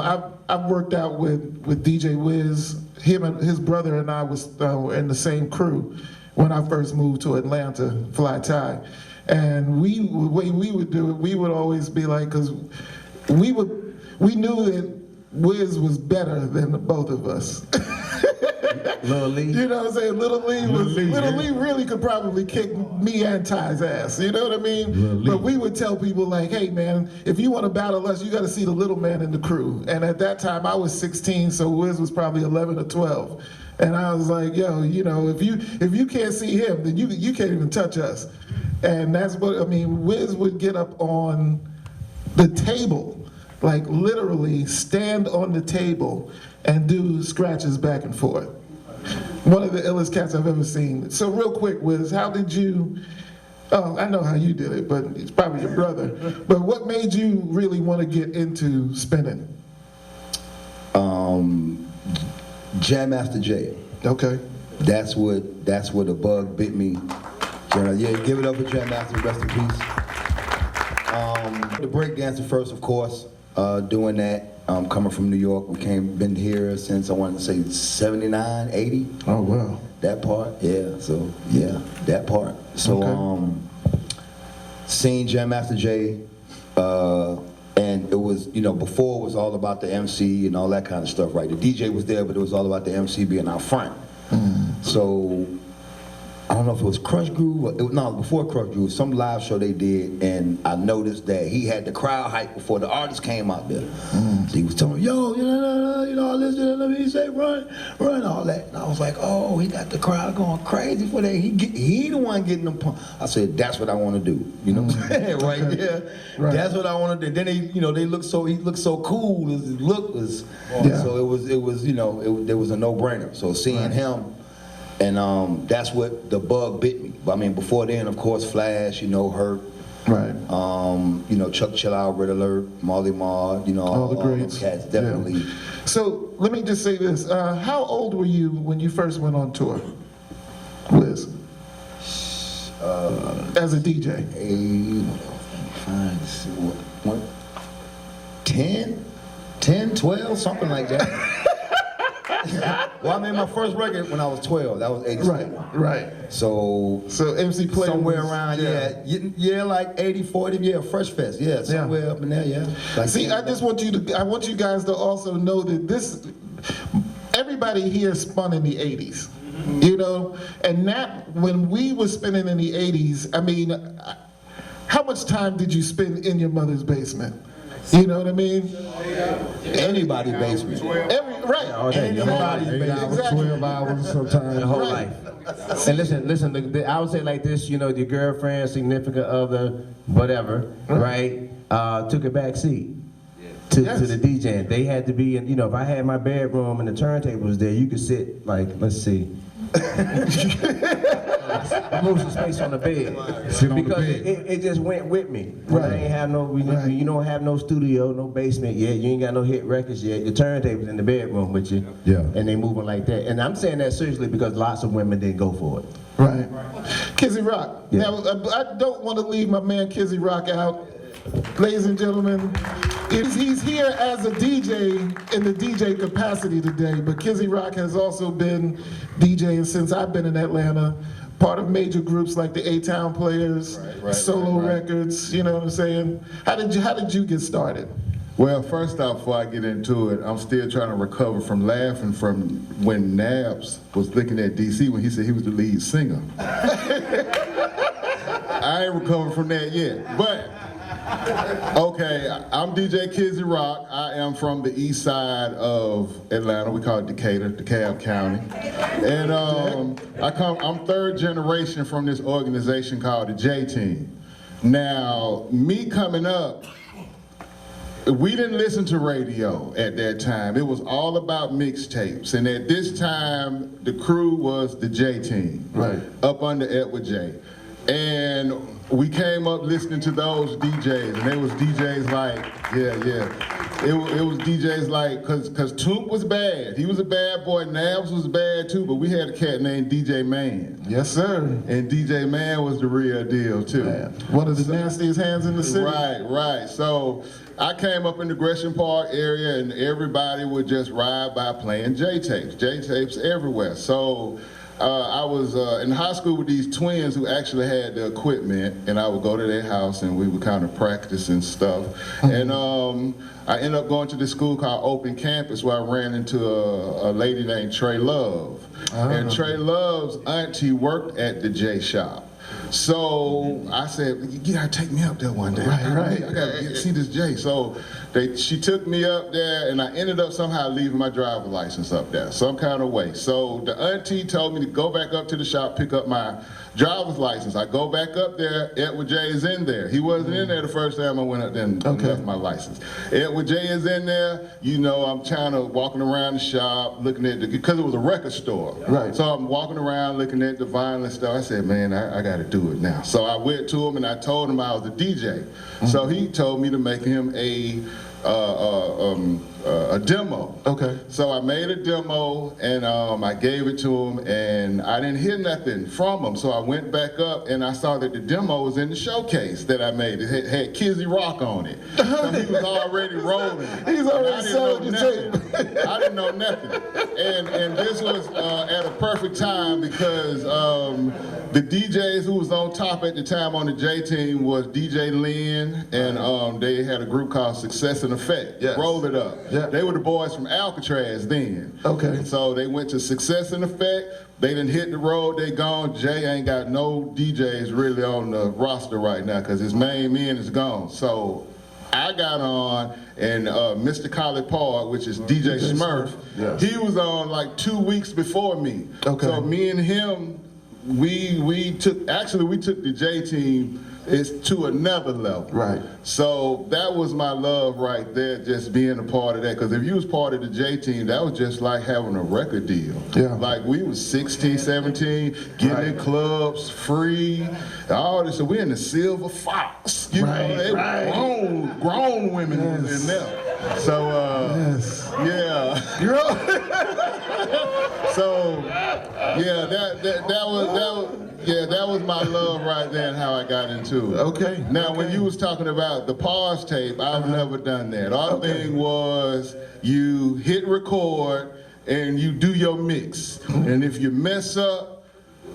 I've worked out with DJ Wiz. Him and his brother and I was in the same crew when I first moved to Atlanta, Fly Tie. And the way we would do it, we would always be like, because we knew that Wiz was better than the both of us. Little Lee. You know what I'm saying? Little Lee really could probably kick me and Ty's ass. You know what I mean? But we would tell people like, hey man, if you want to battle us, you got to see the little man in the crew. And at that time I was 16, so Wiz was probably 11 or 12. And I was like, yo, you know, if you can't see him, then you can't even touch us. And that's what, I mean, Wiz would get up on the table, like literally stand on the table and do scratches back and forth. One of the illest cats I've ever seen. So real quick, Wiz, how did you, I know how you did it, but it's probably your brother. But what made you really want to get into spinning? Jam Master Jay. Okay. That's what the bug bit me. Yeah, give it up for Jam Master, rest in peace. The breakdancer first, of course, doing that. Coming from New York, been here since I wanted to say 79, 80. Oh wow. That part, yeah. So yeah, that part. So okay. Seeing Jam Master Jay, and it was, you know, before it was all about the MC and all that kind of stuff, right? The DJ was there, but it was all about the MC being out front. So I don't know if it was Crush Groove, no, before Crush Groove, some live show they did, and I noticed that he had the crowd hype before the artist came out there. So he was telling me, yo, you know, listen, let me say, run, all that. And I was like, oh, he got the crowd going crazy for that. He the one getting them pumped. I said, that's what I want to do, you know what I'm saying, right there. Right. That's what I want to do. Then he looked so cool. His look was, so it was, you know, there was a no-brainer. So seeing him, and that's what the bug bit me. I mean, before then, of course, Flash, you know, Hurt. Right. You know, Chuck Chill Out, Red Alert, Molly Marr, you know, all the greats. Cats, definitely. Yeah. So let me just say this. How old were you when you first went on tour, Wiz? As a DJ? 10, 12, something like that. Well, I made my first record when I was 12. That was 87. Right. So MC Play somewhere around, like 80, 40, Fresh Fest, somewhere up in there, Like see, I want you guys to also know that everybody here spun in the 80s, you know, and that when we were spinning in the 80s, I mean, how much time did you spend in your mother's basement? You know what I mean? Anybody's basement. Right. All day. Exactly. 8 hours, Exactly. 12 hours sometimes. The whole Right. life. And listen, I would say like this, you know, your girlfriend, significant other, whatever, right, took a back seat to the DJing. They had to be in, you know, if I had my bedroom and the turntable was there, you could sit, like, let's see. Move some space on the bed. Sit on the Because bed. it just went with me. I ain't have no, you don't have no studio, no basement yet. You ain't got no hit records yet. Your turntable's in the bedroom with you. Yeah. And they moving like that. And I'm saying that seriously because lots of women didn't go for it. Right. Kizzy Rock. Yeah. Now, I don't want to leave my man Kizzy Rock out. Ladies and gentlemen, he's here as a DJ in the DJ capacity today, but Kizzy Rock has also been DJing since I've been in Atlanta, part of major groups like the A-Town Players, Solo Records, you know what I'm saying? How did you get started? Well, first off, before I get into it, I'm still trying to recover from laughing from when Nabs was looking at DC when he said he was the lead singer. I ain't recovered from that yet, but okay, I'm DJ Kizzy Rock. I am from the east side of Atlanta. We call it Decatur, DeKalb County. And I'm third generation from this organization called the J-Team. Now, me coming up, we didn't listen to radio at that time. It was all about mixtapes. And at this time, the crew was the J-Team, up under Edward J. And we came up listening to those DJs, and they was DJs like, it was DJs like, cause Toomp was bad. He was a bad boy. Nabs was bad too, but we had a cat named DJ Man. Yes, sir. And DJ Man was the real deal too. One of the nastiest hands in the city. Right. So I came up in the Gresham Park area, and everybody would just ride by playing J-tapes everywhere. So I was in high school with these twins who actually had the equipment, and I would go to their house and we would kind of practice and stuff. And I ended up going to this school called Open Campus where I ran into a lady named Trey Love. And Trey Love's auntie worked at the J Shop. So I said, you gotta take me up there one day. I gotta see this J. So she took me up there, and I ended up somehow leaving my driver's license up there, some kind of way. So the auntie told me to go back up to the shop, pick up my driver's license. I go back up there, Edward J is in there. He wasn't in there the first time I went up there and left my license. Edward J is in there, you know, I'm kind of walking around the shop, looking at because it was a record store. So I'm walking around looking at the vinyl and stuff. I said, man, I gotta do it now. So I went to him and I told him I was a DJ. So he told me to make him a demo. So I made a demo and I gave it to him, and I didn't hear nothing from him. So I went back up and I saw that the demo was in the showcase that I made. It had Kizzy Rock on it. So he was already rolling. He's already selling the tape. I didn't know nothing. And this was at a perfect time because the DJs who was on top at the time on the J-Team was DJ Lynn, and they had a group called Success and Effect. Roll It Up. They were the boys from Alcatraz then. So they went to Success and Effect. They didn't hit the road, they gone. Jay ain't got no DJs really on the roster right now because his main man is gone. So I got on, and Mr. Talib, which is DJ Smurf, he was on like 2 weeks before me. So me and him, we took the J-Team to another level. So that was my love right there, just being a part of that. Because if you was part of the J-Team, that was just like having a record deal. Like we was 16, 17, getting in clubs, free, all this. So we in the Silver Fox. You know, they were grown women was in there. So so that was my love right there and how I got into it. Now when you was talking about the pause tape, I've never done that. Our thing was you hit record and you do your mix. And if you mess up,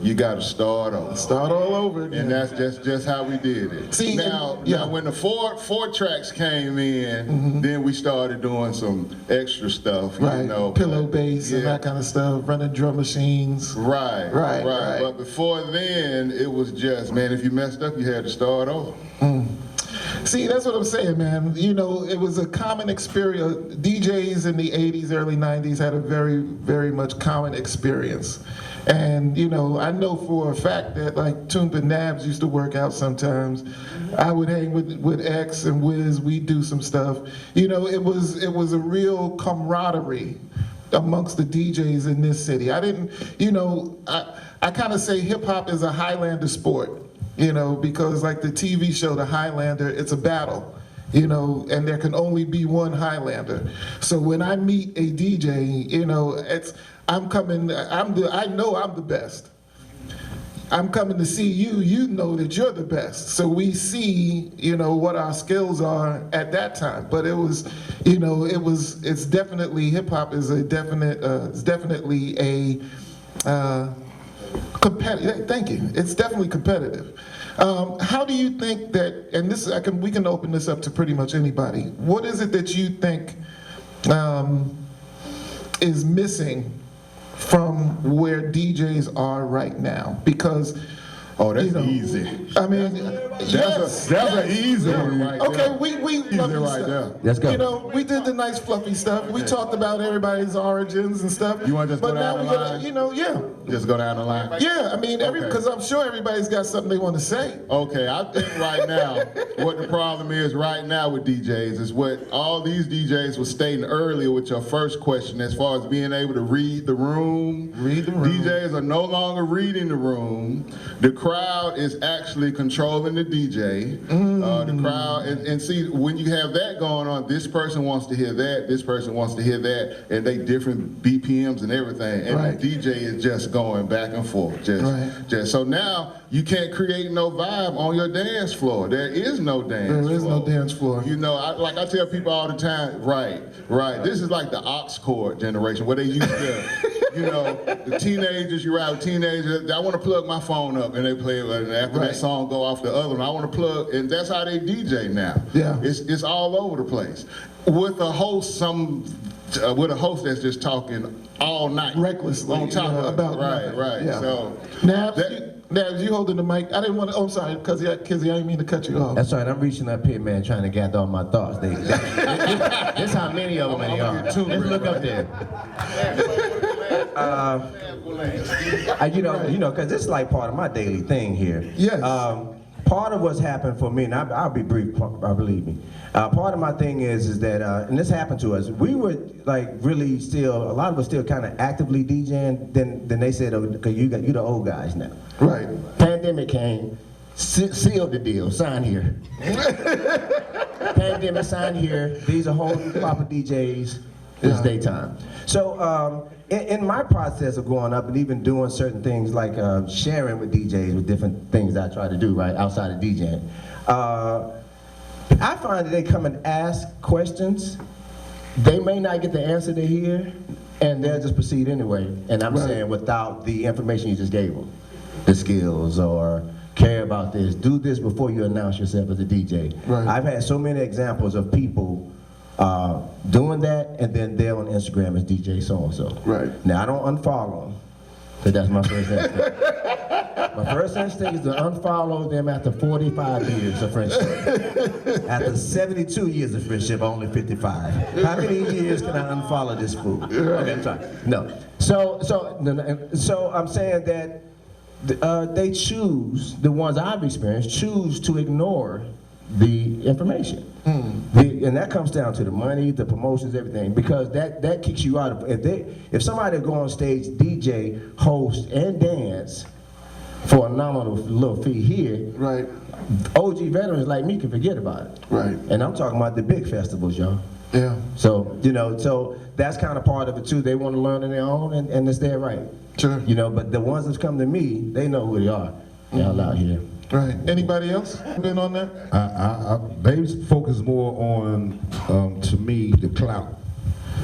you got to start over. Start all over again. And that's just how we did it. See, now when the four tracks came in, then we started doing some extra stuff. You know, pillow bass and that kind of stuff, running drum machines. Right. But before then, it was just, man, if you messed up, you had to start over. See, that's what I'm saying, man. You know, it was a common experience. DJs in the 80s, early 90s had a very, very much common experience. And, you know, I know for a fact that, like, Toomp and Nabs used to work out sometimes. I would hang with X and Wiz, we'd do some stuff. You know, it was a real camaraderie amongst the DJs in this city. I didn't, you know, I kind of say hip-hop is a Highlander sport, you know, because like the TV show, The Highlander, it's a battle, you know, and there can only be one Highlander. So when I meet a DJ, you know, I know I'm the best. I'm coming to see you, you know that you're the best. So we see, you know, what our skills are at that time. But it was, you know, it's definitely, hip hop is a definite, it's definitely a competitive, thank you, it's definitely competitive. How do you think that, and this, we can open this up to pretty much anybody. What is it that you think is missing from where DJs are right now? Because that's you know, easy. I mean, That's an easy one right okay, there. we love right stuff. there. Let's go. You know, we did the nice fluffy stuff. We talked about everybody's origins and stuff. You want to just but go now down we the gotta, line? you know, yeah. Just go down the line. Yeah, I mean, because I'm sure everybody's got something they want to say. Okay, I think right now, what the problem is right now with DJs is what all these DJs were stating earlier with your first question, as far as being able to read the room. Read the room. DJs are no longer reading the room. The crowd is actually controlling the DJ. The crowd, and see, when you have that going on, this person wants to hear that, this person wants to hear that, and they different BPMs and everything, and Right. the DJ is just going back and forth. Just so now you can't create no vibe on your dance floor. There is no dance floor. There is no dance floor. You know, like I tell people all the time, right. This is like the aux cord generation, where they used to, you know, the teenagers, you ride with teenagers, I want to plug my phone up, and they play it, and after that song go off the other one, I want to plug, and that's how they DJ now. Yeah. It's all over the place. With a host, with a host that's just talking all night. Recklessly, on top of about it. Right. Yeah. So Nabs, you holding the mic. I didn't want to, I'm sorry, Kizzy, I didn't mean to cut you off. That's right, I'm reaching up here, man, trying to gather all my thoughts. This how many of them there are. Let's look up there. You know, because this is like part of my daily thing here. Yes. Part of what's happened for me, and I'll be brief, believe me. Part of my thing is that, and this happened to us, we were like really still, a lot of us still kind of actively DJing, then they said, okay, you the old guys now. Right. Pandemic came, sealed the deal, sign here. Pandemic, sign here, these are whole proper DJs, it's daytime. So in my process of growing up and even doing certain things like sharing with DJs with different things I try to do, right, outside of DJing, I find that they come and ask questions, they may not get the answer they hear, and they'll just proceed anyway. And I'm saying without the information you just gave them, the skills or care about this, do this before you announce yourself as a DJ. Right. I've had so many examples of people doing that, and then they're on Instagram as DJ so-and-so. Right. Now, I don't unfollow them, because that's my first instinct. My first instinct is to unfollow them after 45 years of friendship. After 72 years of friendship, only 55. How many years can I unfollow this fool? Okay, I'm sorry. No. So I'm saying that they choose, the ones I've experienced, choose to ignore the information. And that comes down to the money, the promotions, everything, because that kicks you out of, if somebody go on stage, DJ, host, and dance for a nominal little fee here, Right. OG veterans like me can forget about it. Right. And I'm talking about the big festivals, y'all. Yeah. So, you know, so that's kind of part of it too. They want to learn on their own, and it's their right. Sure. You know, but the ones that come to me, they know who they are. Y'all out here. Right. Anybody else been on that? They focus more on, to me, the clout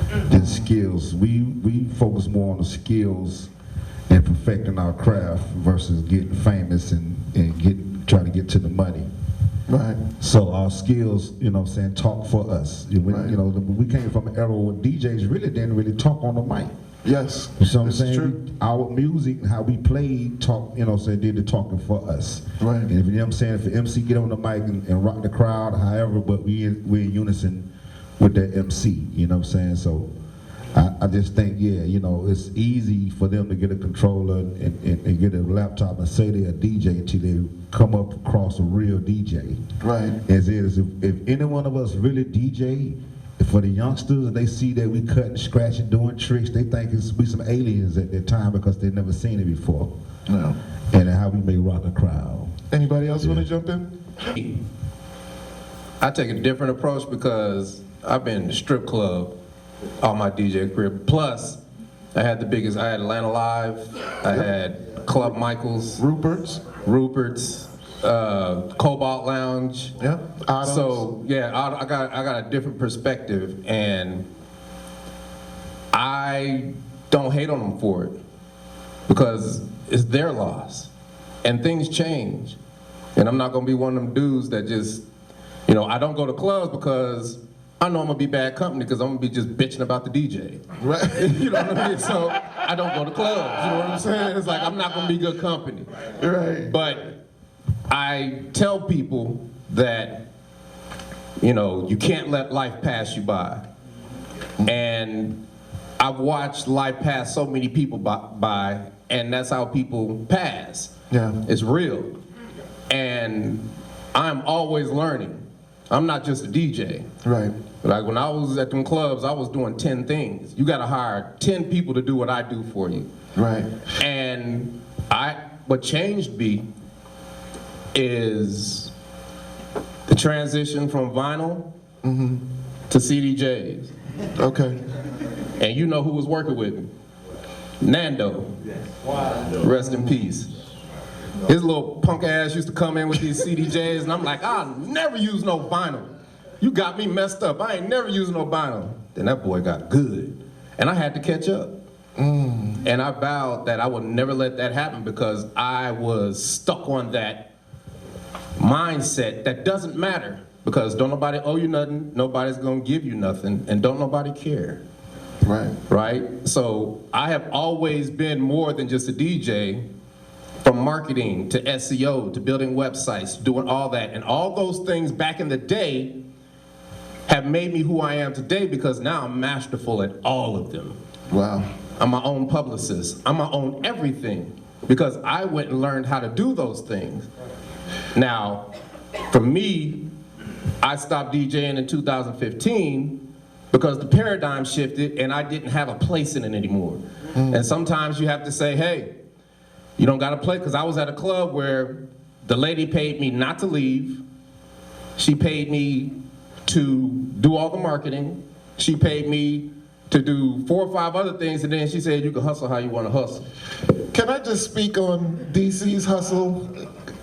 than skills. We focus more on the skills and perfecting our craft versus getting famous and trying to get to the money. Right. So our skills, you know what I'm saying, talk for us. Right. You know, we came from an era where DJs really didn't really talk on the mic. Yes. You know what I'm this is saying? true. Our music and how we played, talk, you know what I'm saying, did the talking for us. Right. And if you know what I'm saying, if the MC get on the mic and rock the crowd, however, but we're in unison with the MC, you know what I'm saying? So I just think, yeah, you know, it's easy for them to get a controller and get a laptop and say they're a DJ until they come up across a real DJ. Right. As is, if any one of us really DJ, for the youngsters, and they see that we cutting, scratching, doing tricks, they think we some aliens at that time because they've never seen it before. No. And how we may rock a crowd. Anybody else want to jump in? I take a different approach because I've been in the strip club all my DJ career. Plus, I had Atlanta Live, I had Club Michaels, Rupert's, Cobalt Lounge. Yeah. Adams. So yeah, I got a different perspective, and I don't hate on them for it because it's their loss, and things change, and I'm not gonna be one of them dudes that just, you know, I don't go to clubs because I know I'm gonna be bad company because I'm gonna be just bitching about the DJ. Right. You know what I mean? So I don't go to clubs. You know what I'm saying? It's like I'm not gonna be good company. Right. But I tell people that, you know, you can't let life pass you by. And I've watched life pass so many people by, and that's how people pass. Yeah. It's real. And I'm always learning. I'm not just a DJ. Right. Like when I was at them clubs, I was doing 10 things. You gotta hire 10 people to do what I do for you. Right. And what changed me is the transition from vinyl to CDJs. Okay. And you know who was working with me? Nando. Rest in peace. His little punk ass used to come in with these CDJs, and I'm like, I'll never use no vinyl. You got me messed up. I ain't never used no vinyl. Then that boy got good, and I had to catch up. And I vowed that I would never let that happen because I was stuck on that mindset that doesn't matter because don't nobody owe you nothing, nobody's gonna give you nothing, and don't nobody care. Right. Right? So I have always been more than just a DJ, from marketing to SEO to building websites, doing all that. And all those things back in the day have made me who I am today because now I'm masterful at all of them. Wow. I'm my own publicist. I'm my own everything because I went and learned how to do those things. Now, for me, I stopped DJing in 2015 because the paradigm shifted and I didn't have a place in it anymore. And sometimes you have to say, hey, you don't gotta play, because I was at a club where the lady paid me not to leave. She paid me to do all the marketing. She paid me to do 4 or 5 other things, and then she said you can hustle how you wanna hustle. Can I just speak on DC's hustle?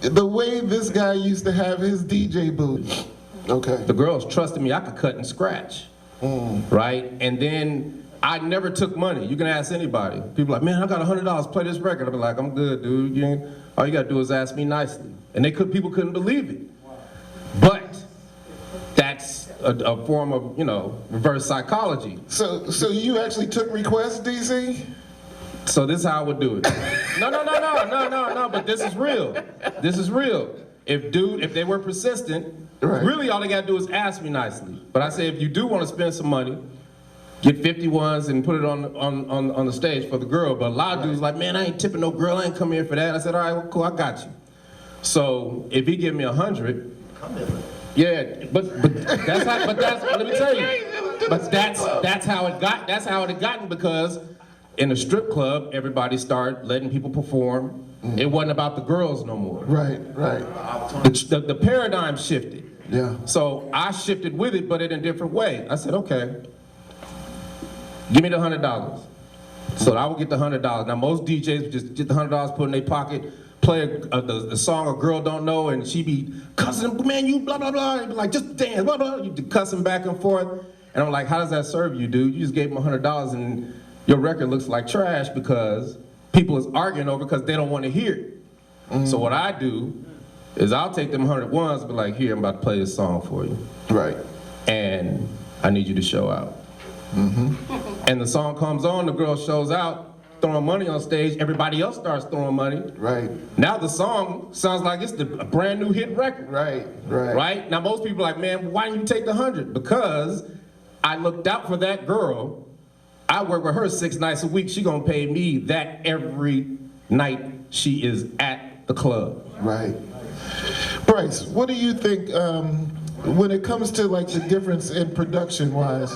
The way this guy used to have his DJ booth. Okay. The girls trusted me, I could cut and scratch, right? And then I never took money. You can ask anybody. People are like, man, I got $100, play this record. I'm like, I'm good, dude. All you gotta do is ask me nicely. And people couldn't believe it. But that's a form of, you know, reverse psychology. So you actually took requests, DC? So this is how I would do it. No, but this is real. This is real. If they were persistent, really all they gotta do is ask me nicely. But I say, if you do wanna spend some money, get 51s and put it on the stage for the girl. But a lot of dudes like, man, I ain't tipping no girl, I ain't coming here for that. I said, all right, well, cool, I got you. So if he give me 100, yeah, but that's how, let me tell you, but that's how it had gotten because in a strip club, everybody started letting people perform. It wasn't about the girls no more. Right. The paradigm shifted. Yeah. So I shifted with it, but in a different way. I said, okay, give me the $100. So I would get the $100. Now most DJs would just get the $100, put in their pocket, play the song a girl don't know, and she be cussing, man, you blah, blah, blah. And be like, just dance, blah, blah. You cussing back and forth. And I'm like, how does that serve you, dude? You just gave them $100 and your record looks like trash because people is arguing over because they don't want to hear it. So what I do is I'll take them 100 ones and be like, here, I'm about to play this song for you. Right. And I need you to show out. And the song comes on, the girl shows out, throwing money on stage, everybody else starts throwing money. Right. Now the song sounds like it's a brand new hit record. Right. Right? Now most people are like, man, why didn't you take the 100? Because I looked out for that girl. I work with her 6 nights a week. She gonna pay me that every night she is at the club. Right. Bryce, what do you think when it comes to like the difference in production-wise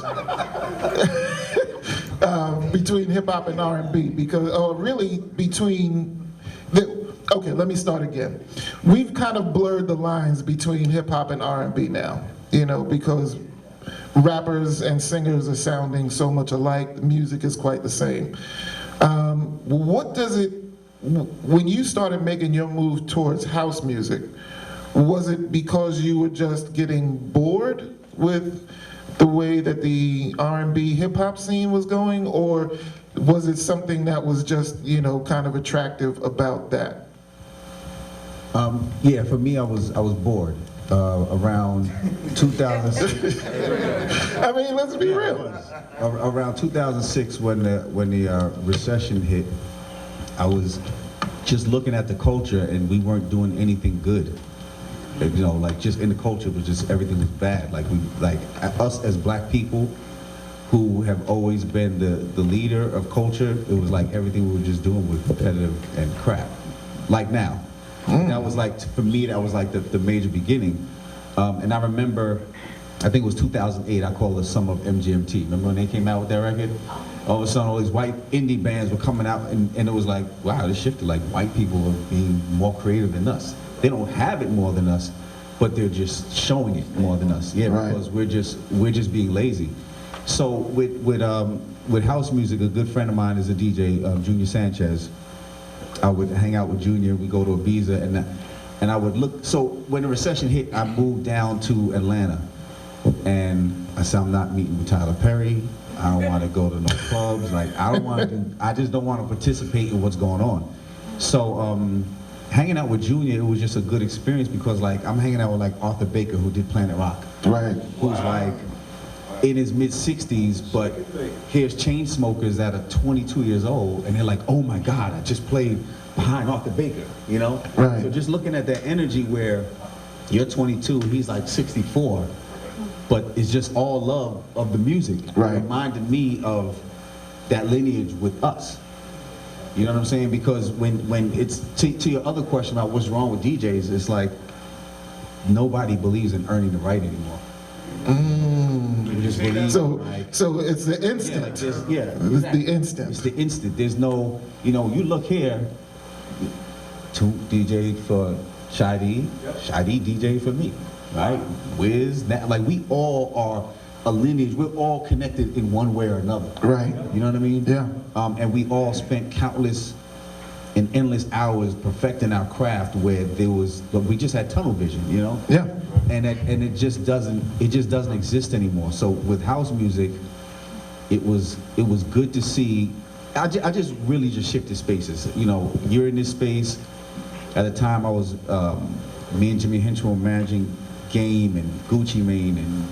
between hip hop and R&B? Because, or really between okay, let me start again. We've kind of blurred the lines between hip hop and R&B now, you know, because rappers and singers are sounding so much alike. The music is quite the same. What does it, when you started making your move towards house music, was it because you were just getting bored with the way that the R&B hip hop scene was going, or was it something that was just, you know, kind of attractive about that? Yeah, for me, I was bored. Around 2006. I mean, let's be real. Around 2006, when the recession hit, I was just looking at the culture, and we weren't doing anything good. You know, like just in the culture was just everything was bad. Like us as black people, who have always been the leader of culture, it was like everything we were just doing was repetitive and crap. Like now. That was like, for me, that was like the major beginning. And I remember, I think it was 2008, I call it the Summer of MGMT. Remember when they came out with that record? All of a sudden, all these white indie bands were coming out, and it was like, wow, this shifted. Like, white people are being more creative than us. They don't have it more than us, but they're just showing it more than us. Yeah, right. Because we're just being lazy. So with house music, a good friend of mine is a DJ, Junior Sanchez. I would hang out with Junior, we go to Ibiza, and I would look. So when the recession hit, I moved down to Atlanta, and I said, I'm not meeting with Tyler Perry. I don't want to go to no clubs. Like, I just don't want to participate in what's going on. So hanging out with Junior, it was just a good experience, because like I'm hanging out with like Arthur Baker, who did Planet Rock. Right. Who's like in his mid-60s, but here's Chainsmokers that are 22 years old, and they're like, oh my God, I just played behind Arthur Baker, you know? Right. So just looking at that energy where you're 22, he's like 64, but it's just all love of the music. Right. It reminded me of that lineage with us. You know what I'm saying? Because when it's, to your other question about what's wrong with DJs, it's like, nobody believes in earning the right anymore. Just believe, so it's the instant. Yeah, It's the instant. It's the instant. There's no, you know, you look here, Toomp DJ for Shadi, Shadi DJ for me, right? Wiz, like we all are a lineage. We're all connected in one way or another. Right. You know what I mean? Yeah. And we all spent countless and endless hours perfecting our craft, where we just had tunnel vision, you know? Yeah. And it just doesn't exist anymore. So with house music, it was good to see. I just really just shifted spaces. You know, you're in this space. At the time, I was me and Jimmy Hinchman were managing Game and Gucci Mane and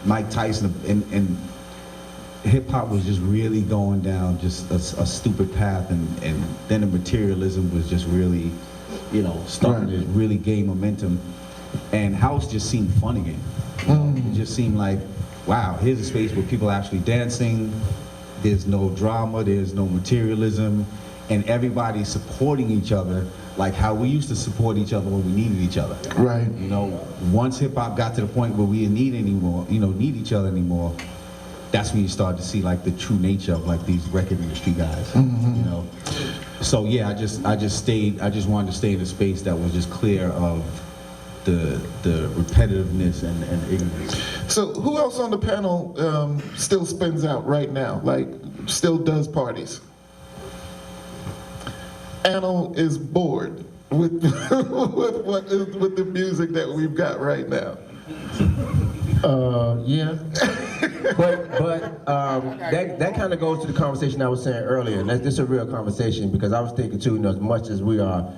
Mike Tyson, and hip hop was just really going down just a stupid path, and then the materialism was just really, you know, starting to really gain momentum. And house just seemed fun again. You know? It just seemed like, wow, here's a space where people are actually dancing. There's no drama, there's no materialism, and everybody's supporting each other like how we used to support each other when we needed each other. Right. You know, once hip hop got to the point where we didn't need each other anymore, that's when you start to see like the true nature of like these record industry guys. You know. So yeah, I just wanted to stay in a space that was just clear of the repetitiveness and ignorance. So who else on the panel still spins out right now? Like, still does parties? Anil is bored with with the music that we've got right now. Yeah. but that kind of goes to the conversation I was saying earlier, and that's a real conversation, because I was thinking too, as much as we are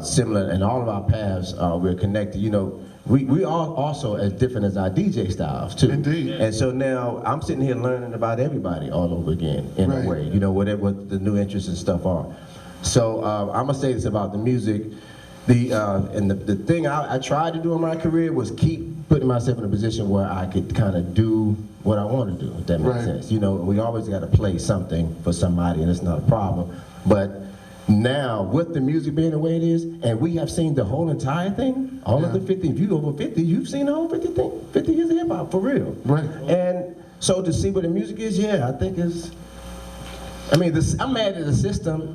similar in all of our paths, we're connected. You know, we are also as different as our DJ styles too. Indeed. And so now I'm sitting here learning about everybody all over again in Right. a way, you know, whatever the new interests and stuff are. So I'm gonna say this about the music. The thing I tried to do in my career was keep putting myself in a position where I could kind of do what I want to do, if that makes Right. sense. You know, we always got to play something for somebody, and it's not a problem. But now, with the music being the way it is, and we have seen the whole entire thing, all of the 50, if you're over 50, you've seen the whole 50 thing, 50 years of hip hop, for real. Right. And so to see what the music is, yeah, I think it's, I mean, I'm mad at the system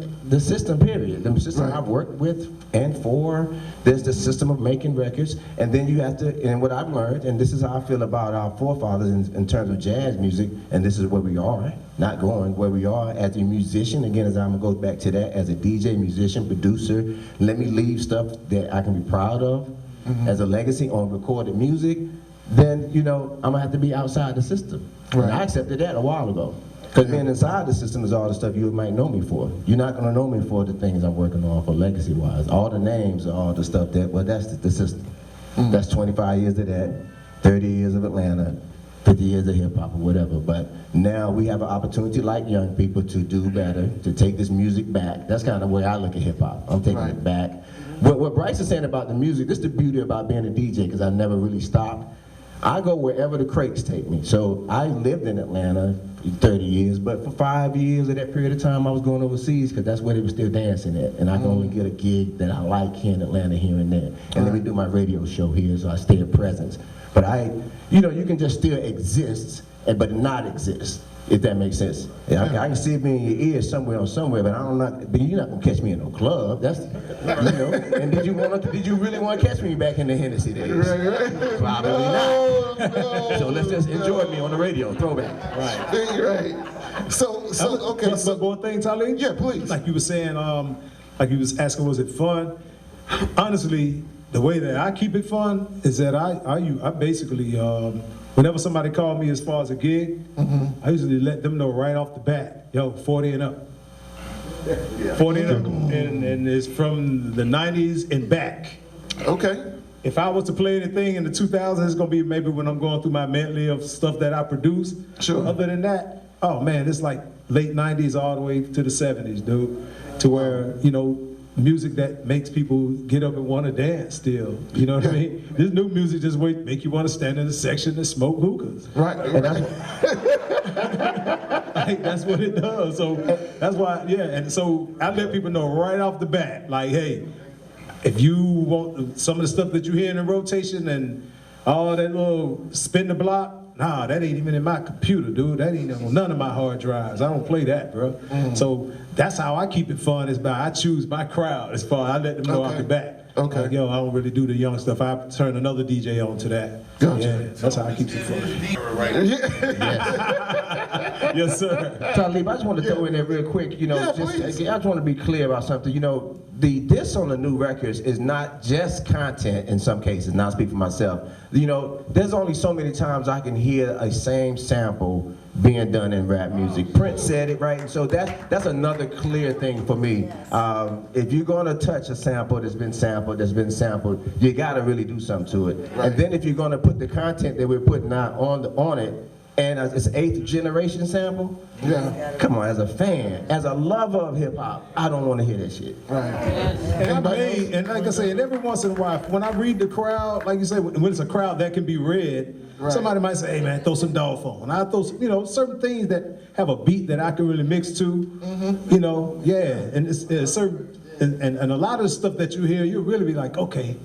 period. The system Right. I've worked with and for, there's the system of making records, and then you have to, and what I've learned, and this is how I feel about our forefathers in terms of jazz music, and this is where we are, not going, where we are as a musician, again, as I'm gonna go back to that, as a DJ, musician, producer, let me leave stuff that I can be proud of as a legacy on recorded music, then, you know, I'm gonna have to be outside the system. Right. And I accepted that a while ago. Because being inside the system is all the stuff you might know me for. You're not going to know me for the things I'm working on for legacy-wise. All the names are all the stuff that, well, that's the system. That's 25 years of that, 30 years of Atlanta, 50 years of hip-hop or whatever. But now we have an opportunity, like young people, to do better, to take this music back. That's kind of the way I look at hip-hop. I'm taking it back. What Bryce is saying about the music, this is the beauty about being a DJ, because I never really stopped. I go wherever the crates take me. So I lived in Atlanta 30 years, but for 5 years of that period of time, I was going overseas because that's where they were still dancing at. And I can only get a gig that I like here in Atlanta, here and there. And then we do my radio show here, so I stay in presence. But you know, you can just still exist, but not exist, if that makes sense. I can see it being in your ear somewhere, but you're not gonna catch me in no club. That's, you know. And did you really want to catch me back in the Hennessy days? Right. Probably not. No. So let's just enjoy me on the radio, throwback. Right. So okay. But one thing, Talib? Yeah, please. Like you were saying, like you was asking, was it fun? Honestly, the way that I keep it fun is that I basically, whenever somebody called me as far as a gig, I usually let them know right off the bat, yo, 40 and up. 40 and up, and it's from the 90s and back. Okay. If I was to play anything in the 2000s, it's gonna be maybe when I'm going through my medley of stuff that I produce. Sure. Other than that, oh man, it's like late 90s all the way to the 70s, dude. To where, you know, music that makes people get up and want to dance still. You know what I mean? This new music just make you want to stand in a section and smoke hookahs. Right. Like, that's what it does. So that's why, yeah. And so I let people know right off the bat, like, hey, if you want some of the stuff that you hear in the rotation and all that little spin the block, nah, that ain't even in my computer, dude. That ain't on none of my hard drives. I don't play that, bro. So that's how I keep it fun, is by I choose my crowd as far as I let them know off the bat. Okay. Like, yo, I don't really do the young stuff. I turn another DJ on to that. Gotcha. Yeah, that's how I keep it fun. Yes, sir. Talib, I just want to throw in there real quick, you know, Yeah, just, please. I just want to be clear about something. You know, this on the new records is not just content in some cases, not speak for myself. You know, there's only so many times I can hear a same sample being done in rap music. Prince said it, right? So that's another clear thing for me. If you're gonna touch a sample that's been sampled, you gotta really do something to it. Right. And then if you're gonna put the content that we're putting out on it, and it's an 8th generation sample, come on, as a fan, as a lover of hip hop, I don't want to hear that shit. Right. And like I say, and every once in a while, when I read the crowd, like you say, when it's a crowd that can be read, somebody might say, hey man, throw some Dolph on. And I throw some, you know, certain things that have a beat that I can really mix to, you know, and it's certain, and a lot of the stuff that you hear, you'll really be like, okay,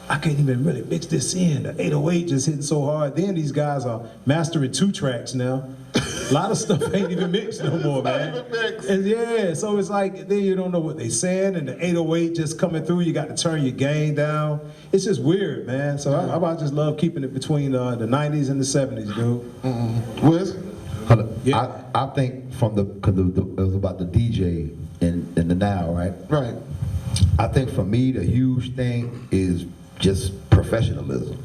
I can't even really mix this in. The 808 just hitting so hard. Then these guys are mastering 2 tracks now. A lot of stuff ain't even mixed no more, man. And yeah, so it's like, then you don't know what they saying, and the 808 just coming through, you got to turn your gain down. It's just weird, man. So I just love keeping it between the 90s and the 70s, dude. Wiz? Hold up. Yeah. I think from because it was about the DJ in the now, right? Right. I think for me, the huge thing is just professionalism.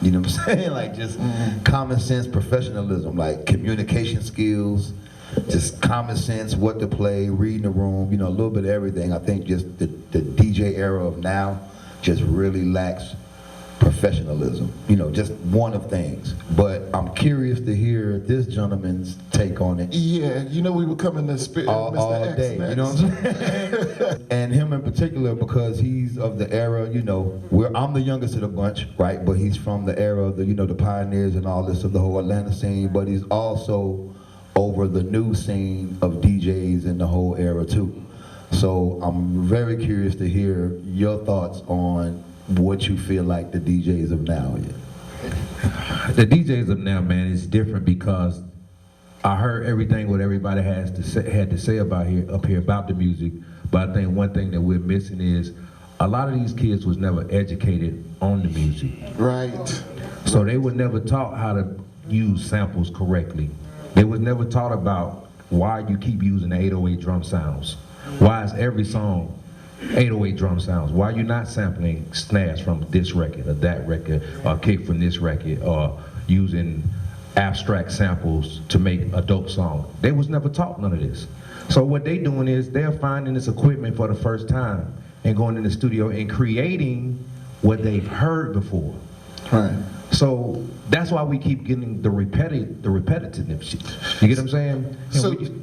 You know what I'm saying? Like just common sense professionalism, like communication skills, just common sense, what to play, reading the room, you know, a little bit of everything. I think just the DJ era of now just really lacks professionalism. You know, just one of things. But I'm curious to hear this gentleman's take on it. Yeah, you know we were coming to spit All Mr. X day, next. you know what I'm saying? And him in particular, because he's of the era, you know, where I'm the youngest of the bunch, right? But he's from the era of the, you know, the pioneers and all this of the whole Atlanta scene, but he's also over the new scene of DJs in the whole era too. So I'm very curious to hear your thoughts on what you feel like the DJs of now is. The DJs of now, man, is different because I heard everything what everybody had to say about up here about the music. But I think one thing that we're missing is a lot of these kids was never educated on the music. Right. So they were never taught how to use samples correctly. They was never taught about why you keep using the 808 drum sounds. Why is every song 808 drum sounds? Why you not sampling snares from this record or that record or a kick from this record or using abstract samples to make a dope song? They was never taught none of this. So what they doing is they're finding this equipment for the first time and going in the studio and creating what they've heard before. Right. So that's why we keep getting the repetitive shit. You get what I'm saying?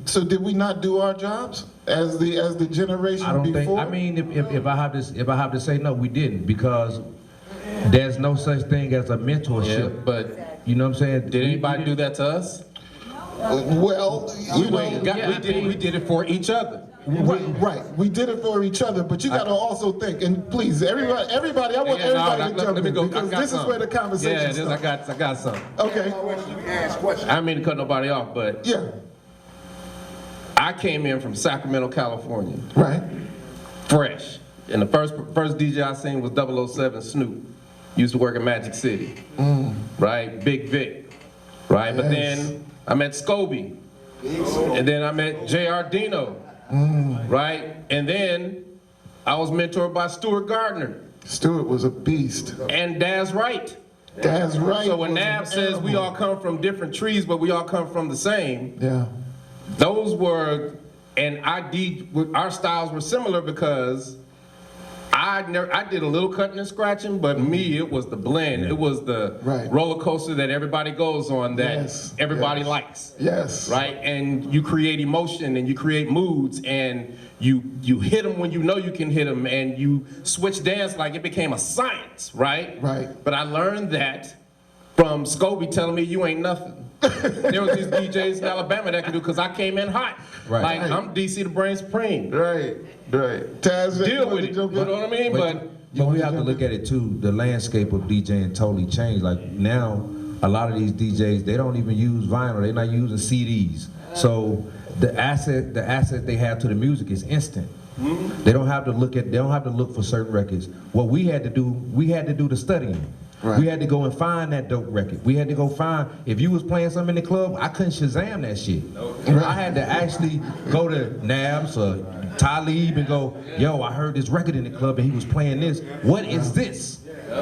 So did we not do our jobs as the generation I don't before? think. I mean, if I have to say no, we didn't, because there's no such thing as a mentorship. Yeah, but you know what I'm saying? did anybody do that to us? Well, you know, We did it for each other. Right, we did it for each other, but you got to also think, and please, everybody, I want everybody to jump in, because this is where the conversation starts. I got something. Okay. I don't mean to cut nobody off, but Yeah. I came in from Sacramento, California, Right. fresh. And the first DJ I seen was 007 Snoop. Used to work at Magic City, right? Big Vic, right? But then I met Scobie, and then I met J.R. Dino, right? And then I was mentored by Stuart Gardner. Stuart was a beast. And Daz Wright. Daz Wright. So when Nabs says we all come from different trees, but we all come from the same, Yeah. those were, and our styles were similar because I did a little cutting and scratching, but me, it was the blend. It was the roller coaster that everybody goes on that everybody likes. Yes. Right? And you create emotion and you create moods and you hit them when you know you can hit them, and you switch dance like it became a science, right? Right. But I learned that from Scobie telling me you ain't nothing. There was these DJs in Alabama that could do, because I came in hot. Right. Like, I'm DC the Brain Supreme. Right. Taz, Deal with it. You know what I mean? But we have to look at it too. The landscape of DJing totally changed. Like now, a lot of these DJs, they don't even use vinyl. They're not using CDs. So the asset they have to the music is instant. They don't have to look for certain records. What we had to do the studying. Right. We had to go and find that dope record. We had to go find, if you was playing something in the club, I couldn't Shazam that shit. Right. I had to actually go to Nabs or Talib and go, yo, I heard this record in the club and he was playing this. What is this?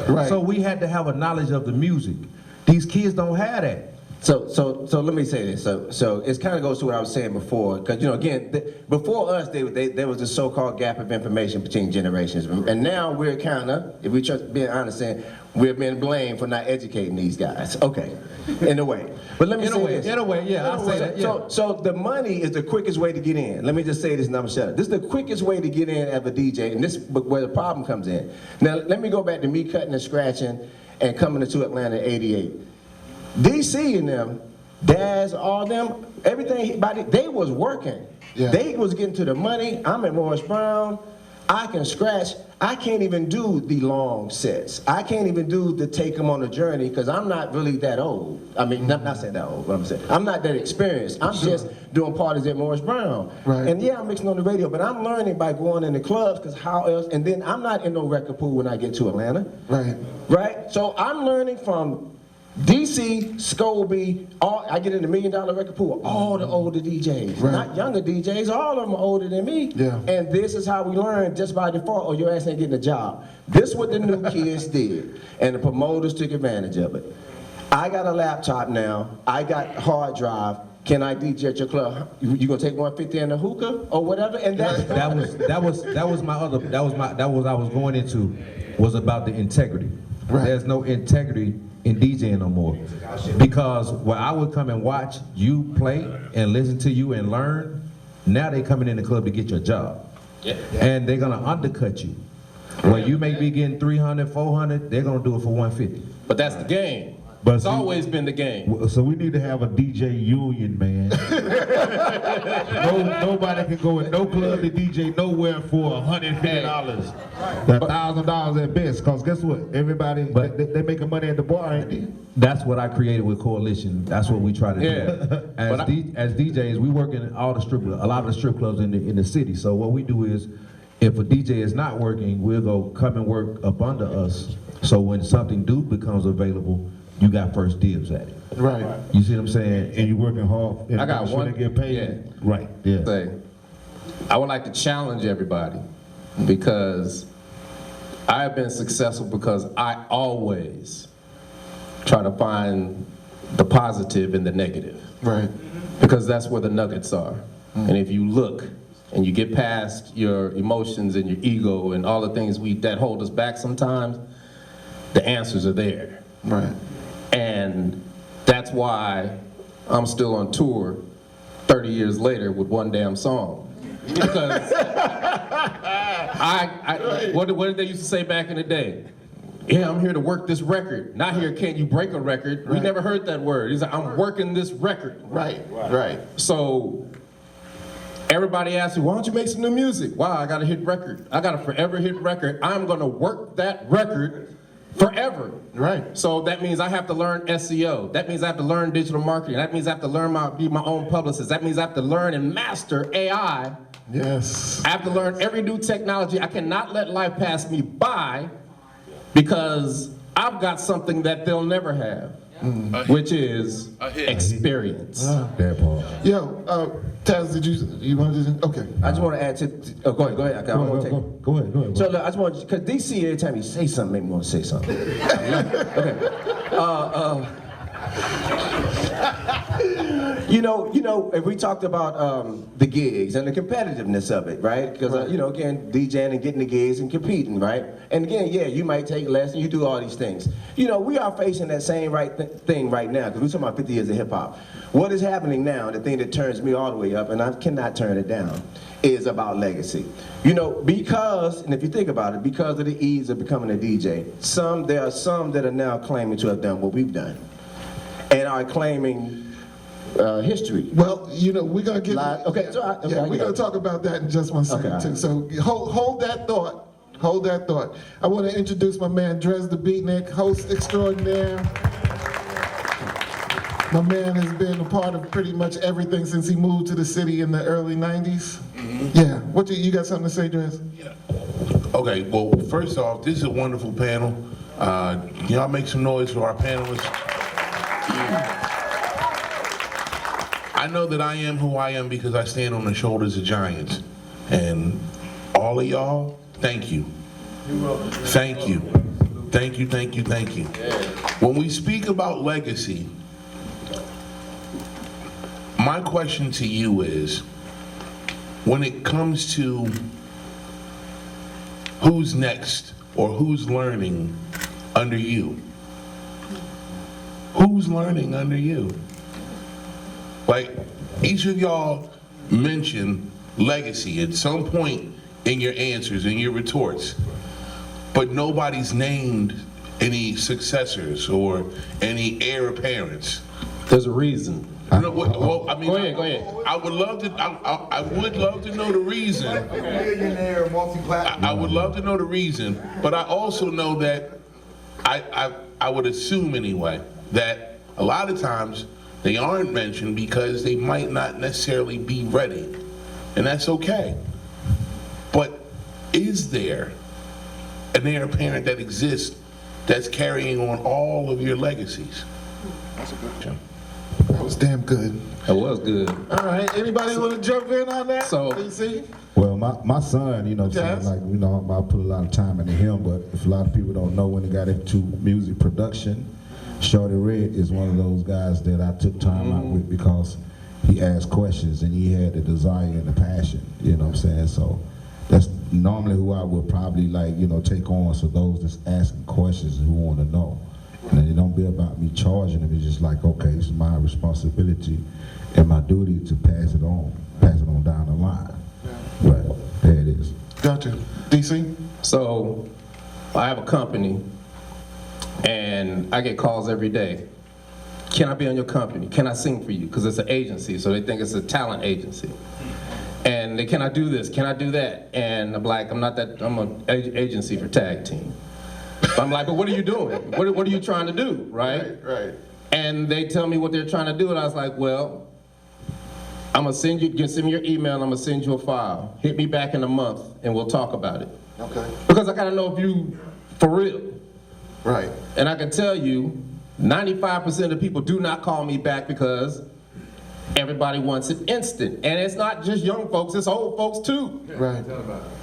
Right. So we had to have a knowledge of the music. These kids don't have that. So let me say this. So it kind of goes to what I was saying before, because again, before us, there was a so-called gap of information between generations, and now we're kind of, if we try to be honest, saying we're being blamed for not educating these guys. Okay, in a way. But let me say this. In a way, yeah, I'll say that. Yeah. So the money is the quickest way to get in. Let me just say this, and I'm shut up. This is the quickest way to get in as a DJ, and this is where the problem comes in. Now let me go back to me cutting and scratching and coming into Atlanta in '88. DC and them, Daz, all them, everything, they was working. Yeah. They was getting to the money. I'm at Morris Brown. I can scratch. I can't even do the long sets. I can't even do the take them on a journey, because I'm not really that old. I mean, not saying that old, but I'm saying I'm not that experienced. I'm just doing parties at Morris Brown. Right. And yeah, I'm mixing on the radio, but I'm learning by going in the clubs, because how else? And then I'm not in no record pool when I get to Atlanta. Right. Right? So I'm learning from DC, Scobie, I get in the $1 million record pool, all the older DJs, not younger DJs, all of them are older than me. Yeah. And this is how we learn just by default, or your ass ain't getting a job. This is what the new kids did, and the promoters took advantage of it. I got a laptop now, I got hard drive. Can I DJ at your club? You gonna take 150 and a hookah or whatever? And that was what I was going into, was about the integrity. Right. There's no integrity in DJing no more. Because where I would come and watch you play and listen to you and learn, now they coming in the club to get your job. Yeah. And they're gonna undercut you. Where you may be getting 300, 400, they're gonna do it for 150. But that's the game. But It's always been the game. So we need to have a DJ union, man. Nobody can go in no club to DJ nowhere for $150, $1,000 at best. Cause guess what? Everybody, they making money at the bar, ain't they? That's what I created with Coalition. That's what we try to do. As DJs, we work in a lot of the strip clubs in the city. So what we do is, if a DJ is not working, we'll go come and work up under us. So when something new becomes available, you got first dibs at it. Right. You see what I'm saying? And you working hard. And I got sure one. They get paid. Yeah. Right. Yeah. Say, I would like to challenge everybody because I have been successful because I always try to find the positive in the negative. Right. Because that's where the nuggets are. And if you look and you get past your emotions and your ego and all the things that hold us back sometimes, the answers are there. Right. And that's why I'm still on tour 30 years later with one damn song. Because what did they used to say back in the day? Yeah, I'm here to work this record. Not here, can you break a record? We never heard that word. He's like, I'm working this record. Right. Right. So everybody asks me, why don't you make some new music? Wow, I got a hit record. I got a forever hit record. I'm gonna work that record forever. Right. So that means I have to learn SEO. That means I have to learn digital marketing. That means I have to learn be my own publicist. That means I have to learn and master AI. Yes. I have to learn every new technology. I cannot let life pass me by because I've got something that they'll never have, which is experience. That part. Yo, Taz, you want to do? Okay. I just want to add to go ahead. Go ahead. So look, I just want because DC every time you say something, make me want to say something. Okay. You know, if we talked about the gigs and the competitiveness of it, right? Because again, DJing and getting the gigs and competing, right? And again, yeah, you might take less and you do all these things. You know, we are facing that same thing right now because we're talking about 50 years of hip hop. What is happening now, the thing that turns me all the way up, and I cannot turn it down, is about legacy. You know, because, and if you think about it, because of the ease of becoming a DJ, there are some that are now claiming to have done what we've done and are claiming history. Well, you know, we're gonna get. Okay, so we're gonna talk about that in just one second too. So hold that thought. Hold that thought. I want to introduce my man Drez the Beatnik, host extraordinaire. My man has been a part of pretty much everything since he moved to the city in the early '90s. Yeah. What you got something to say, Drez? Yeah. Okay. Well, first off, this is a wonderful panel. Y'all make some noise for our panelists. I know that I am who I am because I stand on the shoulders of giants. And all of y'all, thank you. Thank you. Thank you, thank you, thank you. When we speak about legacy, my question to you is, when it comes to who's next or who's learning under you, who's learning under you? Like, each of y'all mentioned legacy at some point in your answers, in your retorts, but nobody's named any successors or any heir apparents. There's a reason. Well, I mean, go ahead. I would love to. I would love to know the reason. Millionaire, multi-platinum. I would love to know the reason, but I also know that I would assume anyway that a lot of times they aren't mentioned because they might not necessarily be ready, and that's okay. But is there an heir apparent that exists that's carrying on all of your legacies? That's a good question. That was damn good. That was good. All right. Anybody want to jump in on that? So, DC? Well, my son, you know, Yes. like, you know, I put a lot of time into him, but if a lot of people don't know, when he got into music production, Shorty Red is one of those guys that I took time out with because he asked questions and he had the desire and the passion, you know what I'm saying? So that's normally who I would probably like, take on. So those that's asking questions who want to know. And it don't be about me charging them. It's just like, okay, it's my responsibility and my duty to pass it on down the line. But there it is. Gotcha. DC? So I have a company and I get calls every day. Can I be on your company? Can I sing for you? Because it's an agency, so they think it's a talent agency. And they, can I do this? Can I do that? And I'm like, I'm an agency for tag team. I'm like, but what are you doing? What are you trying to do, right? Right. And they tell me what they're trying to do, and I was like, well, I'm gonna send me your email, and I'm gonna send you a file. Hit me back in a month, and we'll talk about it. Okay. Because I gotta know if you for real. Right. And I can tell you, 95% of people do not call me back because everybody wants it instant. And it's not just young folks, it's old folks too. Right.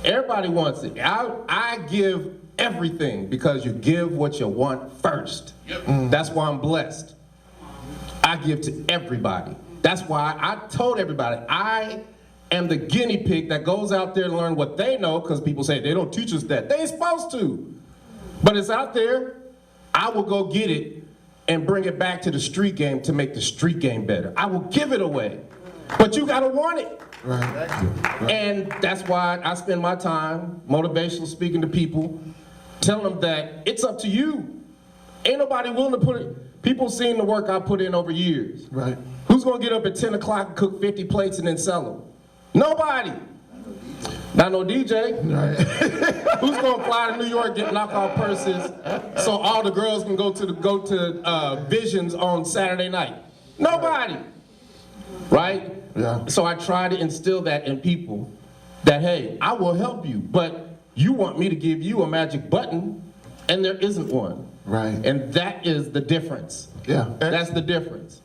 Everybody wants it. I give everything because you give what you want first. That's why I'm blessed. I give to everybody. That's why I told everybody, I am the guinea pig that goes out there and learn what they know, because people say they don't teach us that. They ain't supposed to. But it's out there. I will go get it and bring it back to the street game to make the street game better. I will give it away. But you gotta want it. Right. And that's why I spend my time motivational speaking to people, telling them that it's up to you. Ain't nobody willing to put it. People seen the work I put in over years. Right. Who's gonna get up at 10 o'clock and cook 50 plates and then sell them? Nobody. Not no DJ. Right. Who's gonna fly to New York, get knockoff purses, so all the girls can go to Visions on Saturday night? Nobody. Right? Yeah. So I try to instill that in people, that hey, I will help you, but you want me to give you a magic button, and there isn't one. Right. And that is the difference. Yeah. That's the difference.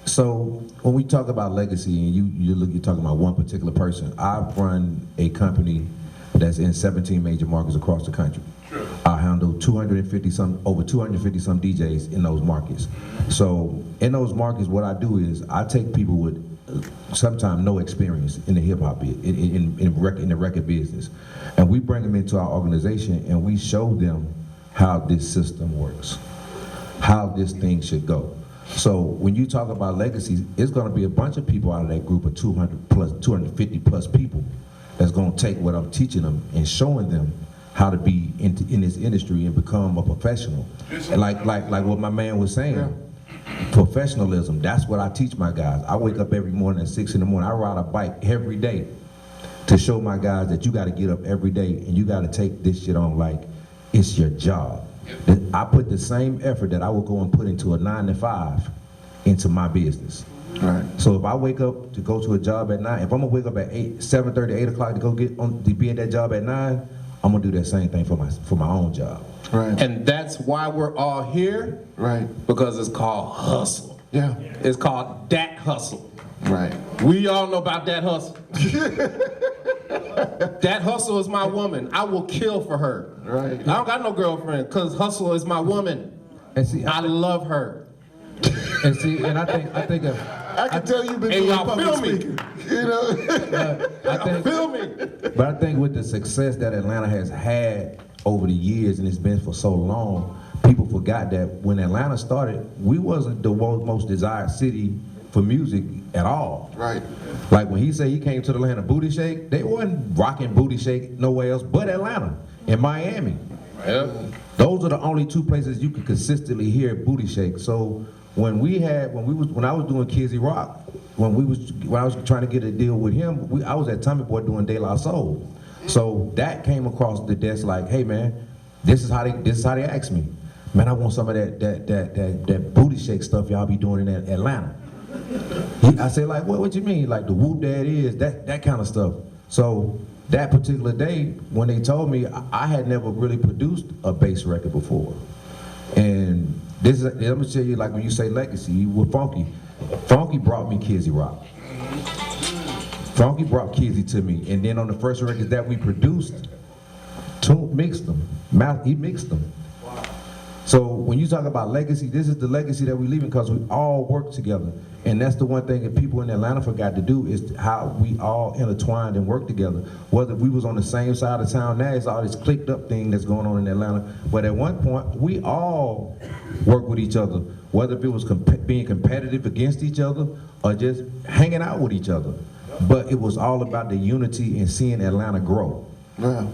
So when we talk about legacy, and you're talking about one particular person, I've run a company that's in 17 major markets across the country. Sure. I handle over 250 some DJs in those markets. So in those markets, what I do is I take people with sometimes no experience in the hip hop in the record business, and we bring them into our organization and we show them how this system works, how this thing should go. So when you talk about legacies, it's going to be a bunch of people out of that group of 250 plus people that's going to take what I'm teaching them and showing them how to be in this industry and become a professional. And like what my man was saying, professionalism, that's what I teach my guys. I wake up every morning at 6 in the morning. I ride a bike every day to show my guys that you got to get up every day and you got to take this shit on like it's your job. I put the same effort that I would go and put into a 9 to 5 into my business. Right. So if I wake up to go to a job at 9, if I'm gonna wake up at 7:30, 8 o'clock to be at that job at 9, I'm gonna do that same thing for my own job. Right. And that's why we're all here. Right. Because it's called hustle. Yeah. It's called that hustle. Right. We all know about that hustle. That hustle is my woman. I will kill for her. Right. I don't got no girlfriend because hustle is my woman. And see, I love her. And see, and I think I can tell you've been And doing y'all public feel me. speaking. You know. I Feel me? But I think with the success that Atlanta has had over the years, and it's been for so long, people forgot that when Atlanta started, we wasn't the most desired city for music at all. Right. Like when he said he came to the Atlanta Booty Shake, they wasn't rocking Booty Shake nowhere else but Atlanta and Miami. Yeah. Those are the only two places you could consistently hear Booty Shake. So when I was doing Kizzy Rock, when I was trying to get a deal with him, I was at Tommy Boy doing De La Soul. So that came across the desk like, hey man, this is how they asked me. Man, I want some of that Booty Shake stuff y'all be doing in Atlanta. I said like, what you mean? Like the whoop that is, that kind of stuff. So that particular day, when they told me, I had never really produced a bass record before. And this is, I'm gonna tell you, like when you say legacy, with Funky brought me Kizzy Rock. Funky brought Kizzy to me, and then on the first records that we produced, Toomp mixed them. He mixed them. So when you talk about legacy, this is the legacy that we leaving because we all work together. And that's the one thing that people in Atlanta forgot to do is how we all intertwined and worked together. Whether we was on the same side of town, now it's all this clicked up thing that's going on in Atlanta. But at one point, we all worked with each other, whether if it was being competitive against each other or just hanging out with each other. But it was all about the unity and seeing Atlanta grow. Yeah.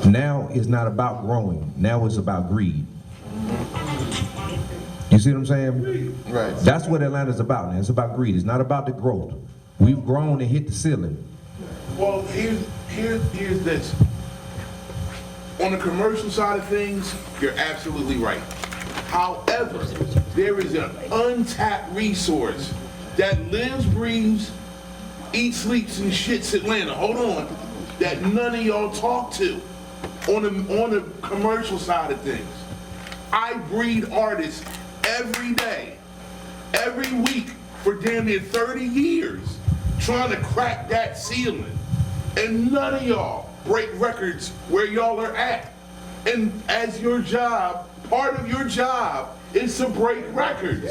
Now it's not about growing, now it's about greed. You see what I'm saying? Right. That's what Atlanta's about now. It's about greed. It's not about the growth. We've grown and hit the ceiling. Well, here's this. On the commercial side of things, you're absolutely right. However, there is an untapped resource that lives, breathes, eats, sleeps, and shits Atlanta. Hold on. That none of y'all talk to on the commercial side of things. I breed artists every day, every week for damn near 30 years trying to crack that ceiling. And none of y'all break records where y'all are at. And as your job, part of your job is to break records.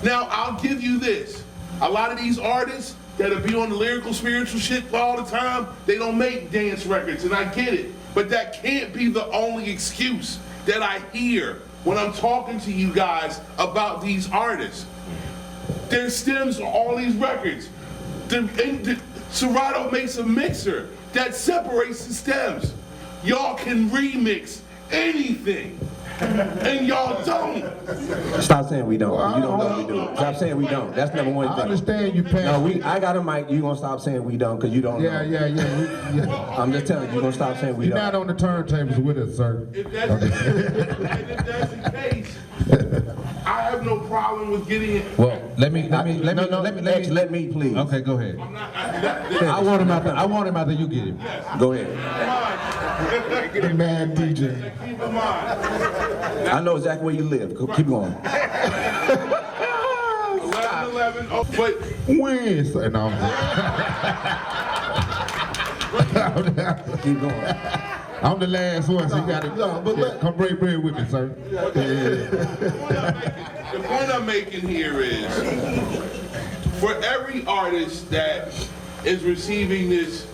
Now, I'll give you this. A lot of these artists that'll be on the lyrical, spiritual shit all the time, they don't make dance records, and I get it. But that can't be the only excuse that I hear when I'm talking to you guys about these artists. Their stems are all these records. Serato makes a mixer that separates the stems. Y'all can remix anything, and y'all don't. Stop saying we don't. You don't know we do. Stop saying we don't. That's number one thing. I understand you, Pat. No, I got a mic. You gonna stop saying we don't because you don't know. Yeah. I'm just telling you, you gonna stop saying we You're don't. not on the turntables with us, sir. If that's the case, I have no problem with getting it. Well, let me please. Okay, go ahead. I want him after you get him. Go ahead. The mad DJ. Keep in mind. I know exactly where you live. Keep going. 11, oh, but When? No, keep going. I'm the last one, so you got to come break bread with me, sir. the point I'm making here is, for every artist that is receiving this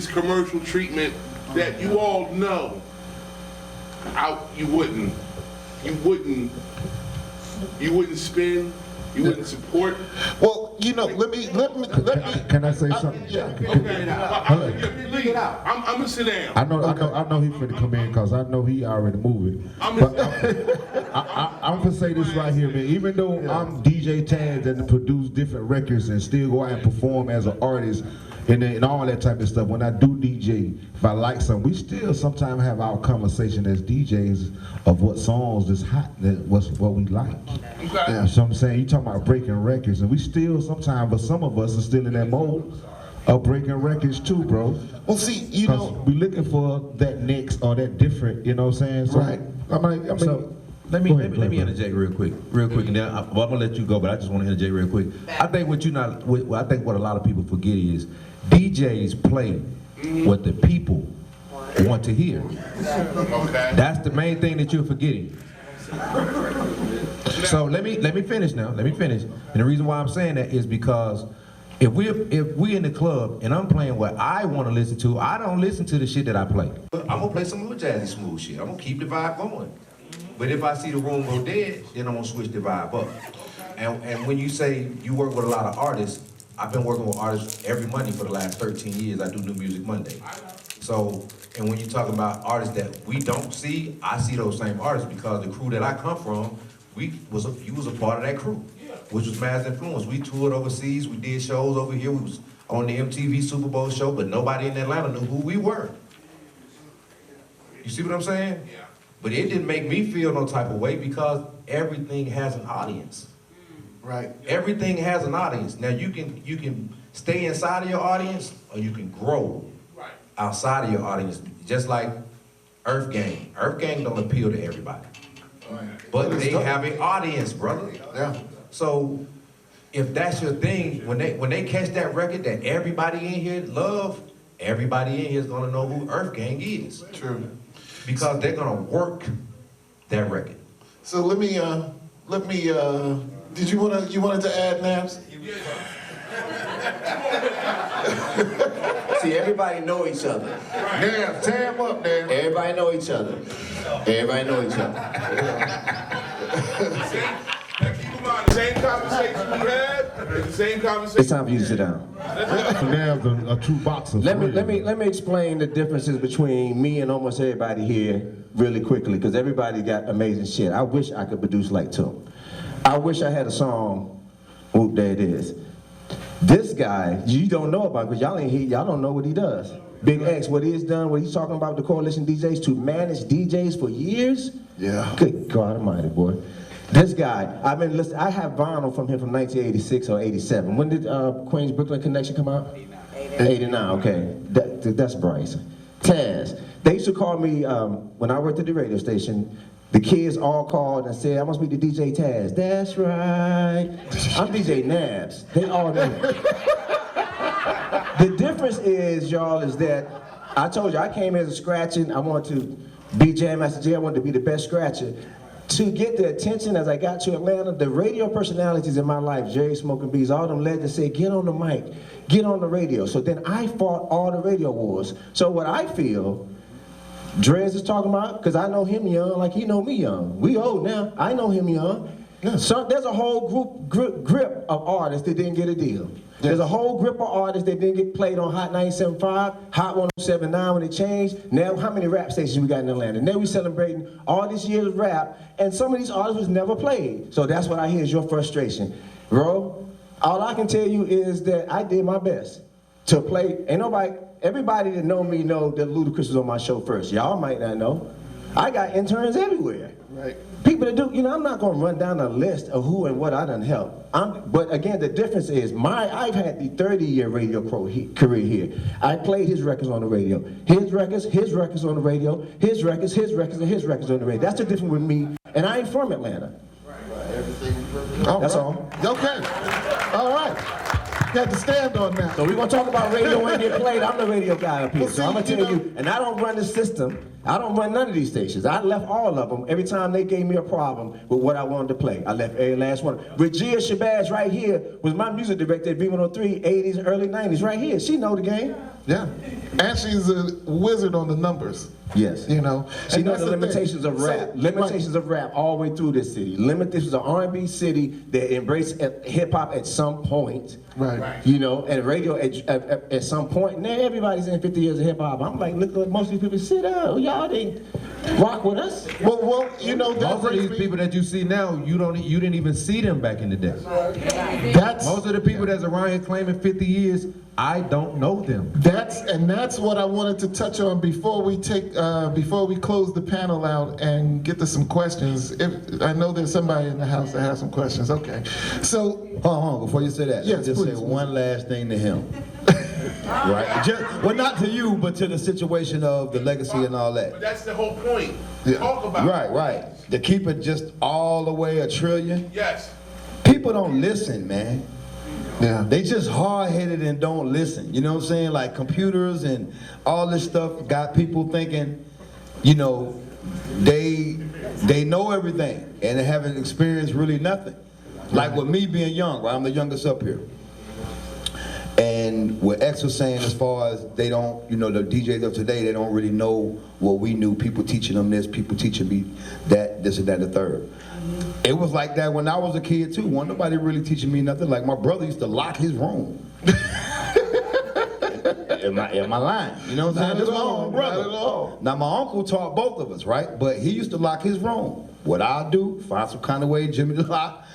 commercial treatment that you all know, you wouldn't spin, you wouldn't support. Well, you know, let me. Can I say something? Yeah. Okay. Leave it out. I'm gonna sit down. I know he finna come in because I know he already moving. I'm gonna say this right here, man. Even though I'm DJ tagged and produce different records and still go out and perform as an artist and all that type of stuff, when I do DJ, if I like something, we still sometimes have our conversation as DJs of what songs is hot, what we like. Okay. So I'm saying, you talking about breaking records, and we still sometimes, but some of us are still in that mode of breaking records too, bro. Well, see, you know, we looking for that next or that different, you know what I'm saying? So, right. So let me interject real quick, and then I'm gonna let you go, but I just want to interject real quick. I think what a lot of people forget is DJs play what the people want to hear. Okay. That's the main thing that you're forgetting. So let me finish now. Let me finish. And the reason why I'm saying that is because if we in the club and I'm playing what I want to listen to, I don't listen to the shit that I play. I'm gonna play some little jazzy smooth shit. I'm gonna keep the vibe going. But if I see the room go dead, then I'm gonna switch the vibe up. And when you say you work with a lot of artists, I've been working with artists every Monday for the last 13 years. I do New Music Monday. So, and when you talk about artists that we don't see, I see those same artists because the crew that I come from, you was a part of that crew, which was Mavs Influence. We toured overseas, we did shows over here, we was on the MTV Super Bowl show, but nobody in Atlanta knew who we were. You see what I'm saying? Yeah. But it didn't make me feel no type of way because everything has an audience. right. Everything has an audience. Now you can stay inside of your audience or you can grow outside of your audience. Just like Earth Gang. Earth Gang don't appeal to everybody. But they have an audience, brother. Yeah. So if that's your thing, when they catch that record that everybody in here love, everybody in here is gonna know who Earth Gang is. True. Because they're gonna work that record. So let me, did you wanted to add, Nabs? See, everybody know each other. Nabs, tear him up, Nabs. Everybody know each other. Everybody know each other. Same conversation we had. The same conversation. It's time for you to sit down. Nabs a true boxer. Let me explain the differences between me and almost everybody here really quickly, because everybody got amazing shit. I wish I could produce like Toomp. I wish I had a song. Whoop, there it is. This guy, you don't know about, because y'all don't know what he does. Big X, what he has done, what he's talking about with the Coalition DJs, to manage DJs for years. Yeah. Good God Almighty, boy. This guy, I've been listening. I have vinyl from him from 1986 or 87. When did Queens Brooklyn Connection come out? 89. Okay, that's Bryce. Taz. They used to call me when I worked at the radio station. The kids all called and said, "I must be the DJ Taz." That's right. I'm DJ Nabs. They all know. The difference is, y'all, is that I told you I came here as a scratching. I wanted to be Jam Master Jay. I wanted to be the best scratcher. To get the attention as I got to Atlanta, the radio personalities in my life, Jerry Smoking Bees, all them led to say, get on the mic, get on the radio. So then I fought all the radio wars. So what I feel, Drez is talking about, because I know him young like he know me young. We old now, I know him young. So there's a whole grip of artists that didn't get a deal. There's a whole grip of artists that didn't get played on Hot 97.5, Hot 107.9 when it changed. Now, how many rap stations we got in Atlanta? Now we celebrating all this year's rap, and some of these artists was never played. So that's what I hear is your frustration. Bro, all I can tell you is that I did my best to play. Ain't nobody, everybody that know me know that Ludacris was on my show first. Y'all might not know. I got interns everywhere. Right. People that do, I'm not gonna run down a list of who and what I done helped. But again, the difference is I've had the 30-year radio career here. I played his records on the radio. His records on the radio, his records, and his records on the radio. That's the difference with me, and I ain't from Atlanta. That's all. Okay. All right. Got to stand on that. So we're gonna talk about radio when it get played. I'm the radio guy up here, Well, so I'm gonna tell you, and I don't run the system. I don't run none of these stations. I left all of them every time they gave me a problem with what I wanted to play. I left every last one. Regia Shabazz right here was my music director at V103, 80s, early 90s, right here. She know the game. Yeah. And she's a wizard on the numbers. Yes. You know. She knows the limitations of rap. Limitations of rap all the way through this city. This is an R&B city that embraced hip-hop at some point. Right. You know, and radio at some point. Now everybody's in 50 years of hip-hop. I'm like, look, most of these people sit down. Y'all didn't rock with us. Well, you know, Most of these people that you see now, you didn't even see them back in the day. Most of the people that's around here claiming 50 years, I don't know them. That's what I wanted to touch on before we close the panel out and get to some questions. I know there's somebody in the house that has some questions. Okay, so Hold on, before you say that, yes, just please, say one last thing to him. Right? Well, not to you, but to the situation of the legacy and all that. But that's the whole point. Talk about it. Right. To keep it just all the way $1 trillion. Yes. People don't listen, man. yeah, They just hard-headed and don't listen. You know what I'm saying? Like computers and all this stuff got people thinking, they know everything and they haven't experienced really nothing. Like with me being young, right? I'm the youngest up here. And what X was saying as far as they don't, the DJs of today, they don't really know what we knew. People teaching them this, people teaching me that, this and that, the third. It was like that when I was a kid too. Wasn't nobody really teaching me nothing. Like my brother used to lock his room. Am I lying? You know what I'm saying? This is my own brother. Not at all. Now my uncle taught both of us, right? But he used to lock his room. What I do, find some kind of way, Jimmy to lock.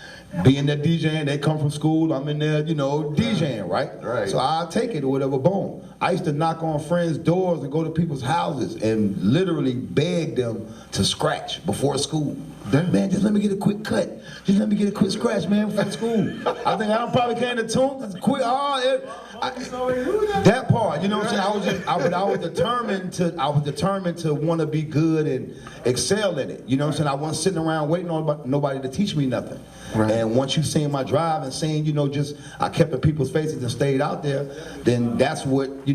Being there DJing, they come from school, I'm in there, DJing, right? Right. So I'll take it or whatever, boom. I used to knock on friends' doors and go to people's houses and literally beg them to scratch before school. Man, just let me get a quick cut. Just let me get a quick scratch, man, before school. I think I probably came to Toomp, just quick, that part, you know what I'm saying? I was determined to want to be good and excel in it. You know what I'm saying? I wasn't sitting around waiting on nobody to teach me nothing. Right. And once you seen my drive and seeing, I kept in people's faces and stayed out there, then that's what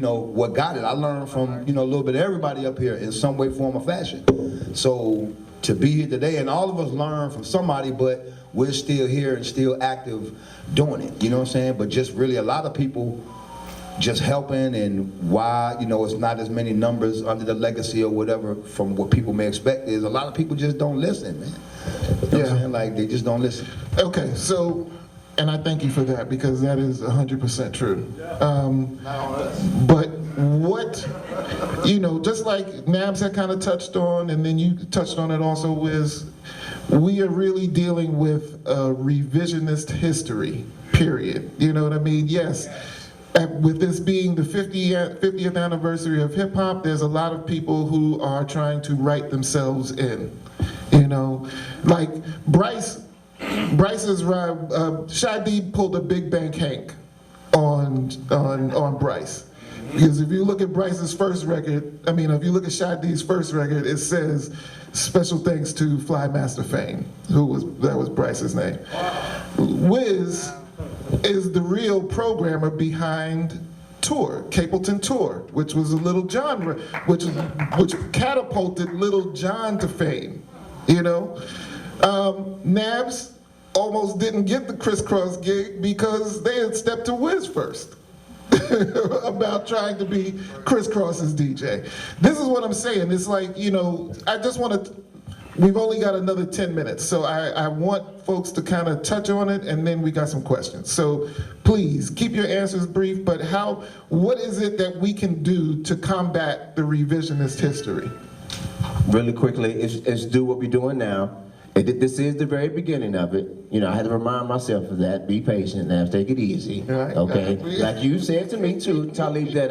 got it. I learned from, a little bit of everybody up here in some way, form, or fashion. So to be here today. And all of us learn from somebody, but we're still here and still active doing it. You know what I'm saying? But just really a lot of people just helping, and why, you know, it's not as many numbers under the legacy or whatever from what people may expect is a lot of people just don't listen, man. You know what I'm saying? Like, they just don't listen. Okay, so, and I thank you for that, because that is 100% true. But what, you know, just like Nabs had kind of touched on, and then you touched on it also, Wiz, we are really dealing with a revisionist history, period. You know what I mean? Yes. With this being the 50th anniversary of hip hop, there's a lot of people who are trying to write themselves in. You know, like Bryce's Shadi pulled a Big Bang Hank on Bryce. Because if you look at Bryce's first record, I mean, if you look at Shadi's first record, it says special thanks to Fly Master Fame, that was Bryce's name. Wiz is the real programmer behind Tour, Capleton Tour, which was a Little John, which catapulted Little John to fame, you know? Nabs almost didn't get the Crisscross gig because they had stepped to Wiz first about trying to be Crisscross's DJ. This is what I'm saying. It's like, you know, I just want to, we've only got another 10 minutes, so I want folks to kind of touch on it, and then we got some questions. So please, keep your answers brief, but what is it that we can do to combat the revisionist history? Really quickly, is do what we're doing now. This is the very beginning of it. You know, I had to remind myself of that. Be patient, now take it easy. Right. Okay? Like you said to me too, Talib, that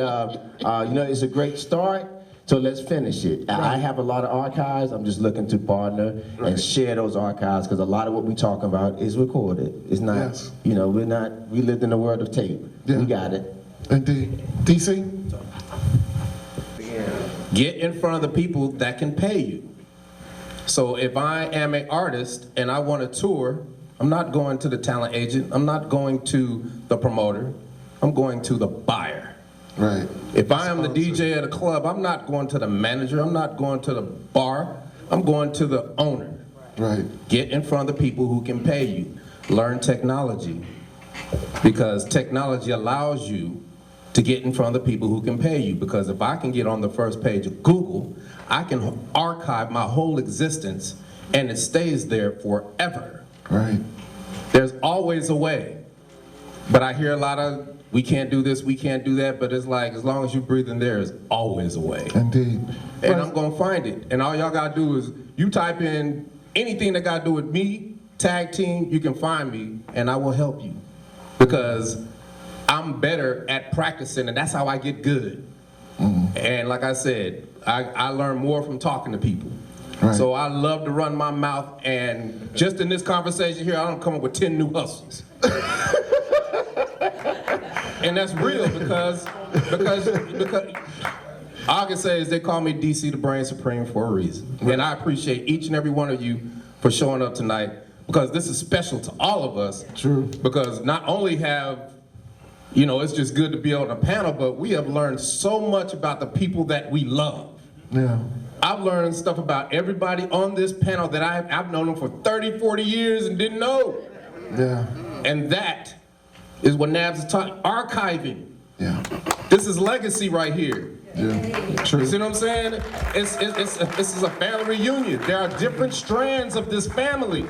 you know, it's a great start, so let's finish it. Right. I have a lot of archives. I'm just looking to partner and share those archives, because a lot of what we talk about is recorded. It's not, you know, we lived in the world of tape. We got it. Indeed. DC? Get in front of the people that can pay you. So if I am an artist and I want to tour, I'm not going to the talent agent, I'm not going to the promoter, I'm going to the buyer. Right. If I am the DJ at a club, I'm not going to the manager, I'm not going to the bar, I'm going to the owner. Right. Get in front of the people who can pay you. Learn technology, because technology allows you to get in front of the people who can pay you. Because if I can get on the first page of Google, I can archive my whole existence and it stays there forever. Right. There's always a way. But I hear a lot of, we can't do this, we can't do that, but it's like, as long as you're breathing, there is always a way. Indeed. And I'm gonna find it. And all y'all gotta do is, you type in anything that gotta do with me, tag team, you can find me, and I will help you. Because I'm better at practicing, and that's how I get good. And like I said, I learn more from talking to people. Right. So I love to run my mouth, and just in this conversation here, I don't come up with 10 new hustles. And that's real, because all I can say is they call me DC the Brain Supreme for a reason. Right. And I appreciate each and every one of you for showing up tonight, because this is special to all of us. True. Because not only have, you know, it's just good to be on a panel, but we have learned so much about the people that we love. Yeah. I've learned stuff about everybody on this panel that I've known them for 30, 40 years and didn't know. Yeah. And that is what Nabs is talking, archiving. Yeah. This is legacy right here. Yeah. True. You see what I'm saying? This is a family reunion. There are different strands of this family.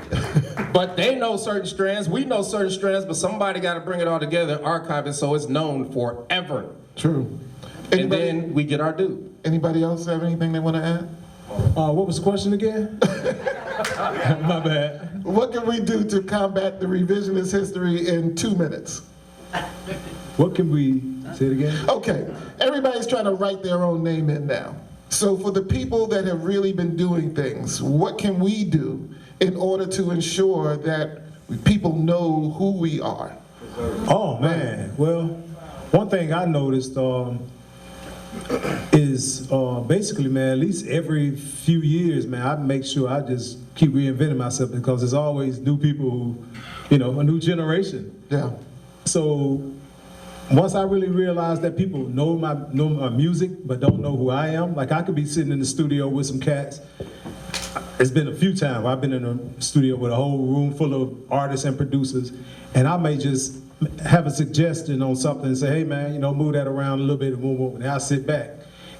But they know certain strands, we know certain strands, but somebody got to bring it all together, archive it so it's known forever. True. And then we get our due. Anybody else have anything they want to add? What was the question again? My bad. What can we do to combat the revisionist history in 2 minutes? What can we, say it again? Okay, everybody's trying to write their own name in now. So for the people that have really been doing things, what can we do in order to ensure that people know who we are? Oh man, well, one thing I noticed is basically, man, at least every few years, man, I make sure I just keep reinventing myself, because there's always new people who, you know, a new generation. Yeah. So once I really realized that people know my music but don't know who I am, like I could be sitting in the studio with some cats, it's been a few times I've been in a studio with a whole room full of artists and producers, and I may just have a suggestion on something and say, hey man, you know, move that around a little bit and move, and I'll sit back.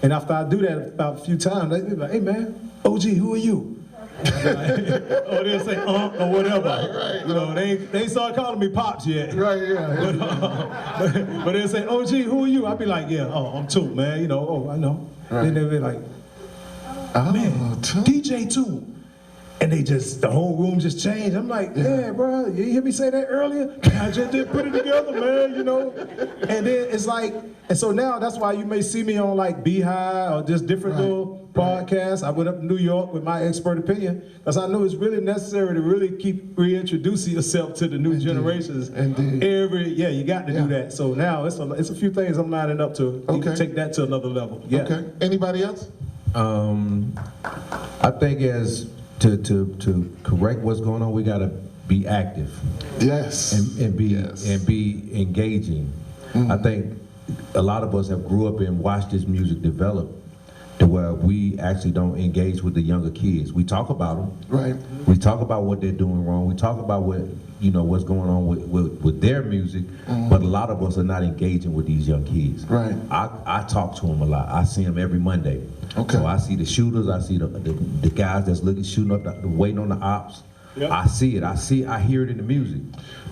And after I do that about a few times, they be like, hey man, OG, who are you? Or they'll say or whatever. Right. You know, they ain't started calling me Pops yet. Right, yeah. But they'll say, OG, who are you? I'll be like, yeah, I'm Toomp, man. You know, I know. Right. Then they'll be like, man, Toomp. DJ Toomp. And the whole room just changed. I'm like, yeah, bro, you hear me say that earlier? I just didn't put it together, man, you know? And then it's like, and so now that's why you may see me on like Beehive or just different little podcasts. I went up to New York with my expert opinion, because I know it's really necessary to really keep reintroducing yourself to the new generations. Indeed. You got to do that. So now it's a few things I'm lining up to take that to another level. Yeah. Okay. Anybody else? I think as to correct what's going on, we gotta be active. Yes. And be engaging. I think a lot of us have grew up and watched this music develop to where we actually don't engage with the younger kids. We talk about them. Right. We talk about what they're doing wrong. We talk about what's going on with their music, but a lot of us are not engaging with these young kids. Right. I talk to them a lot. I see them every Monday. Okay. So I see the shooters. I see the guys that's shooting up, waiting on the ops. Yep. I see it. I hear it in the music.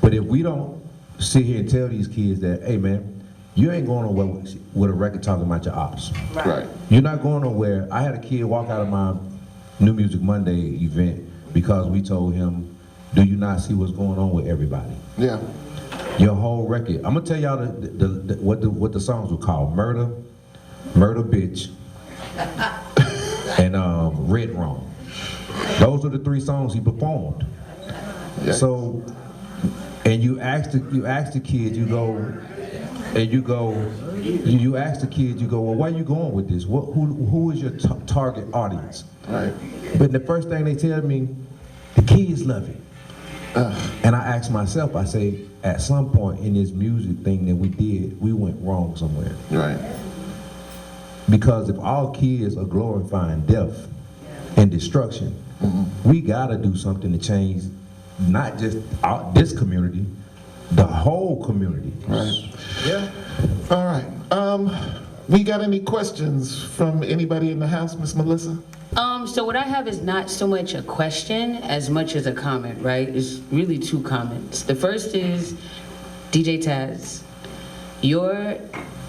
But if we don't sit here and tell these kids that, hey man, you ain't going nowhere with a record talking about your ops. Right. You're not going nowhere. I had a kid walk out of my New Music Monday event because we told him, do you not see what's going on with everybody? Yeah. Your whole record. I'm gonna tell y'all what the songs were called: Murder, Bitch, and Red Wrong. Those are the 3 songs he performed. Yes. So, and you ask the kids, well, where you going with this? Who is your target audience? Right. But the first thing they tell me, the kids love it. And I ask myself, I say, at some point in this music thing that we did, we went wrong somewhere. Right. Because if all kids are glorifying death and destruction, we gotta do something to change not just this community, the whole community. Right. Yeah. All right. We got any questions from anybody in the house, Miss Melissa? So what I have is not so much a question as much as a comment, right? It's really 2 comments. The first is, DJ Taz, your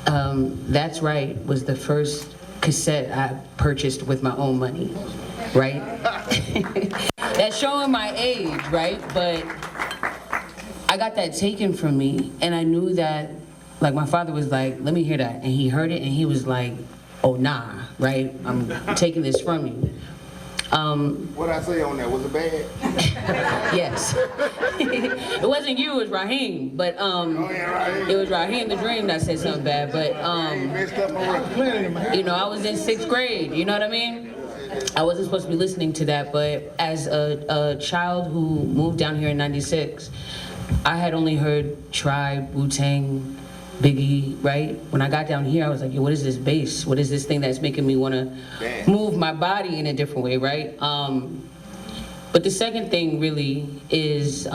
That's Right was the first cassette I purchased with my own money, right? That's showing my age, right? But I got that taken from me, and I knew that, like, my father was like, let me hear that. And he heard it, and he was like, oh, nah, right? I'm taking this from you. What'd I say on that? Was it bad? Yes. It wasn't you, it was Raheem. But it was Raheem the Dream that said something bad. But you know, I was in 6th grade, you know what I mean? I wasn't supposed to be listening to that, but as a child who moved down here in '96, I had only heard Tribe, Wu-Tang, Biggie, right? When I got down here, I was like, yo, what is this bass? What is this thing that's making me want to move my body in a different way, right? But the second thing really is,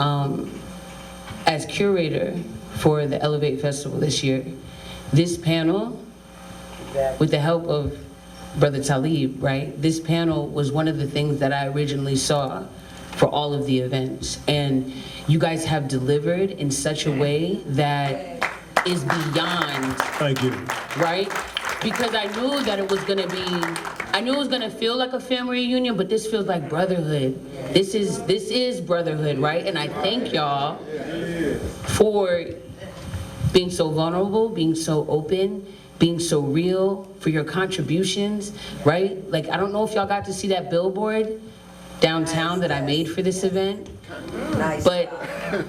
as curator for the Elevate Festival this year, this panel, with the help of Brother Talib, right? This panel was one of the things that I originally saw for all of the events. And you guys have delivered in such a way that is beyond. Thank you. Right? Because I knew that it was gonna be, I knew it was gonna feel like a family reunion, but this feels like brotherhood. This is brotherhood, right? And I thank y'all for being so vulnerable, being so open, being so real, for your contributions, right? Like, I don't know if y'all got to see that billboard downtown that I made for this event, but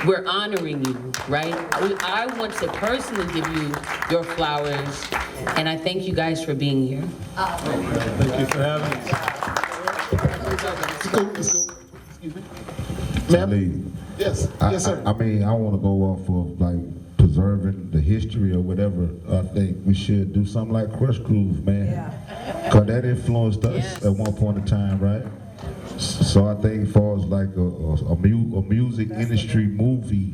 we're honoring you, right? I want to personally give you your flowers, and I thank you guys for being here. Thank you for having us. Ma'am? Yes, yes, sir. I mean, I want to go off of like preserving the history or whatever. I think we should do something like Crush Groove, man. Because that influenced us at one point in time, right? So I think as far as like a music industry movie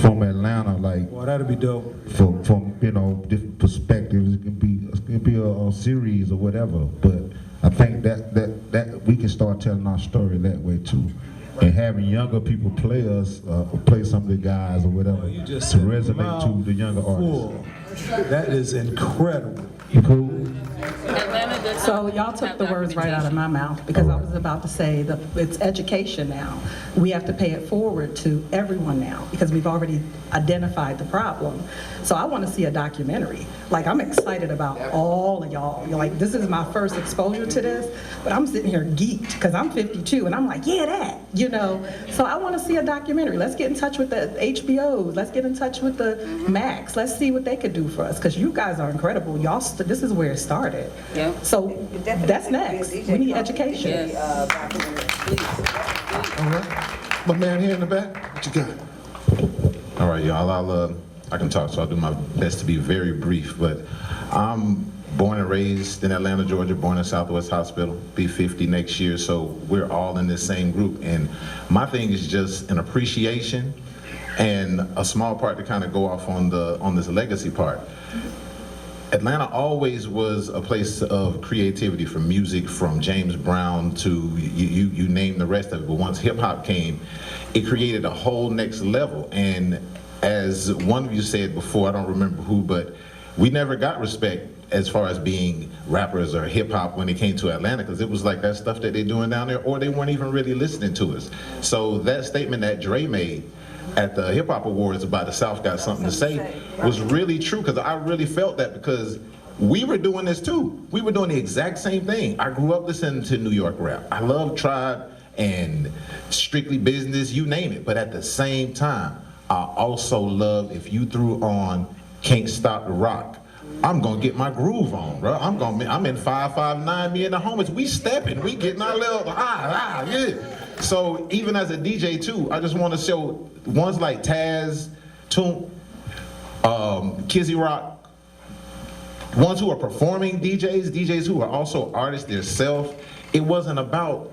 from Atlanta, like Well, that'd be dope. from you know different perspectives, it can be a series or whatever. But I think that we can start telling our story that way too, and having younger people play us, play some of the guys or whatever You just to said resonate to the younger artists. Full. That is incredible. Cool. So y'all took the words right out of my mouth, because I was about to say that it's education now. We have to pay it forward to everyone now, because we've already identified the problem. So I want to see a documentary. Like, I'm excited about all of y'all. Like, this is my first exposure to this, but I'm sitting here geeked because I'm 52 and I'm like, yeah, that, you know. So I want to see a documentary. Let's get in touch with the HBOs. Let's get in touch with the Max. Let's see what they could do for us, because you guys are incredible. Y'all, this is where it started. Yeah. So that's next. We need education. All right. My man here in the back, what you got? All right, y'all. I can talk, so I'll do my best to be very brief. But I'm born and raised in Atlanta, Georgia. Born in Southwest Hospital. Be 50 next year, so we're all in this same group. And my thing is just an appreciation and a small part to kind of go off on this legacy part. Atlanta always was a place of creativity, from music, from James Brown to you name the rest of it. But once hip hop came, it created a whole next level. And as one of you said before, I don't remember who, but we never got respect as far as being rappers or hip hop when it came to Atlanta, because it was like that stuff that they're doing down there, or they weren't even really listening to us. So that statement that Dre made at the Hip Hop Awards about the South got something to say was really true, because I really felt that, because we were doing this too. We were doing the exact same thing. I grew up listening to New York rap. I love Tribe and Strictly Business, you name it. But at the same time, I also love, if you threw on Can't Stop the Rock, I'm gonna get my groove on, bro. I'm in 559, me and the homies, we stepping, we getting our little yeah. So even as a DJ too, I just want to show ones like Taz, Toomp, Kizzy Rock, ones who are performing DJs who are also artists themselves. It wasn't about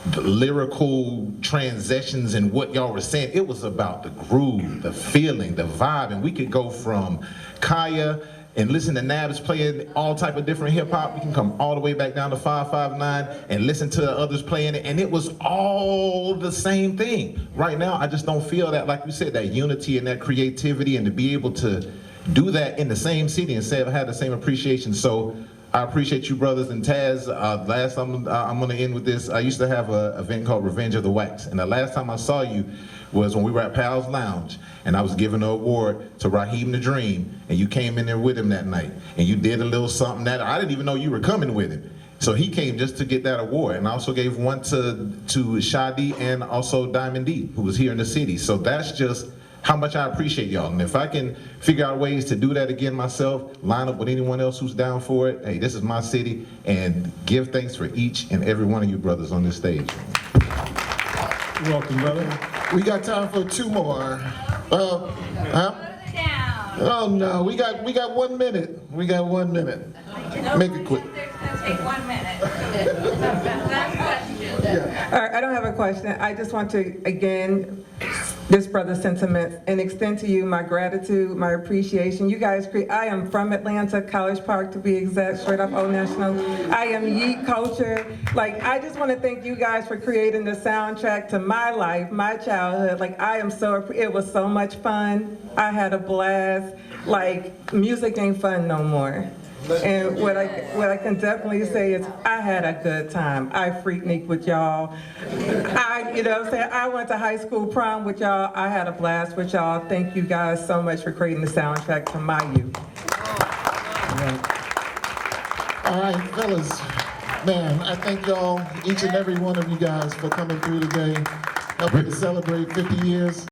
the lyrical transitions and what y'all were saying. It was about the groove, the feeling, the vibe, and we could go from Kaya and listen to Nabs playing all type of different hip hop. We can come all the way back down to 559 and listen to the others playing it, and it was all the same thing. Right now, I just don't feel that, like you said, that unity and that creativity, and to be able to do that in the same city and say I had the same appreciation. So I appreciate you, brothers. And Taz, last I'm gonna end with this. I used to have an event called Revenge of the Wax, and the last time I saw you was when we were at Pal's Lounge, and I was giving an award to Raheem the Dream, and you came in there with him that night, and you did a little something that I didn't even know you were coming with him. So he came just to get that award, and I also gave one to Shadi and also Diamond D, who was here in the city. So that's just how much I appreciate y'all. And if I can figure out ways to do that again myself, line up with anyone else who's down for it, hey, this is my city, and give thanks for each and every one of you brothers on this stage. You're welcome, brother. We got time for two more. Oh no, we got 1 minute. We got 1 minute. Make it quick. Take 1 minute. Last question. All right, I don't have a question. I just want to, again, this brother's sentiments, and extend to you my gratitude, my appreciation. You guys, I am from Atlanta, College Park to be exact, straight off Old National. I am Yeet culture. Like, I just want to thank you guys for creating the soundtrack to my life, my childhood. Like, it was so much fun. I had a blast. Like, music ain't fun no more. And what I can definitely say is I had a good time. I freaknik with y'all. You know what I'm saying? I went to high school prom with y'all. I had a blast with y'all. Thank you guys so much for creating the soundtrack to my youth. All right, fellas. Man, I thank y'all, each and every one of you guys, for coming through today, helping to celebrate 50 years.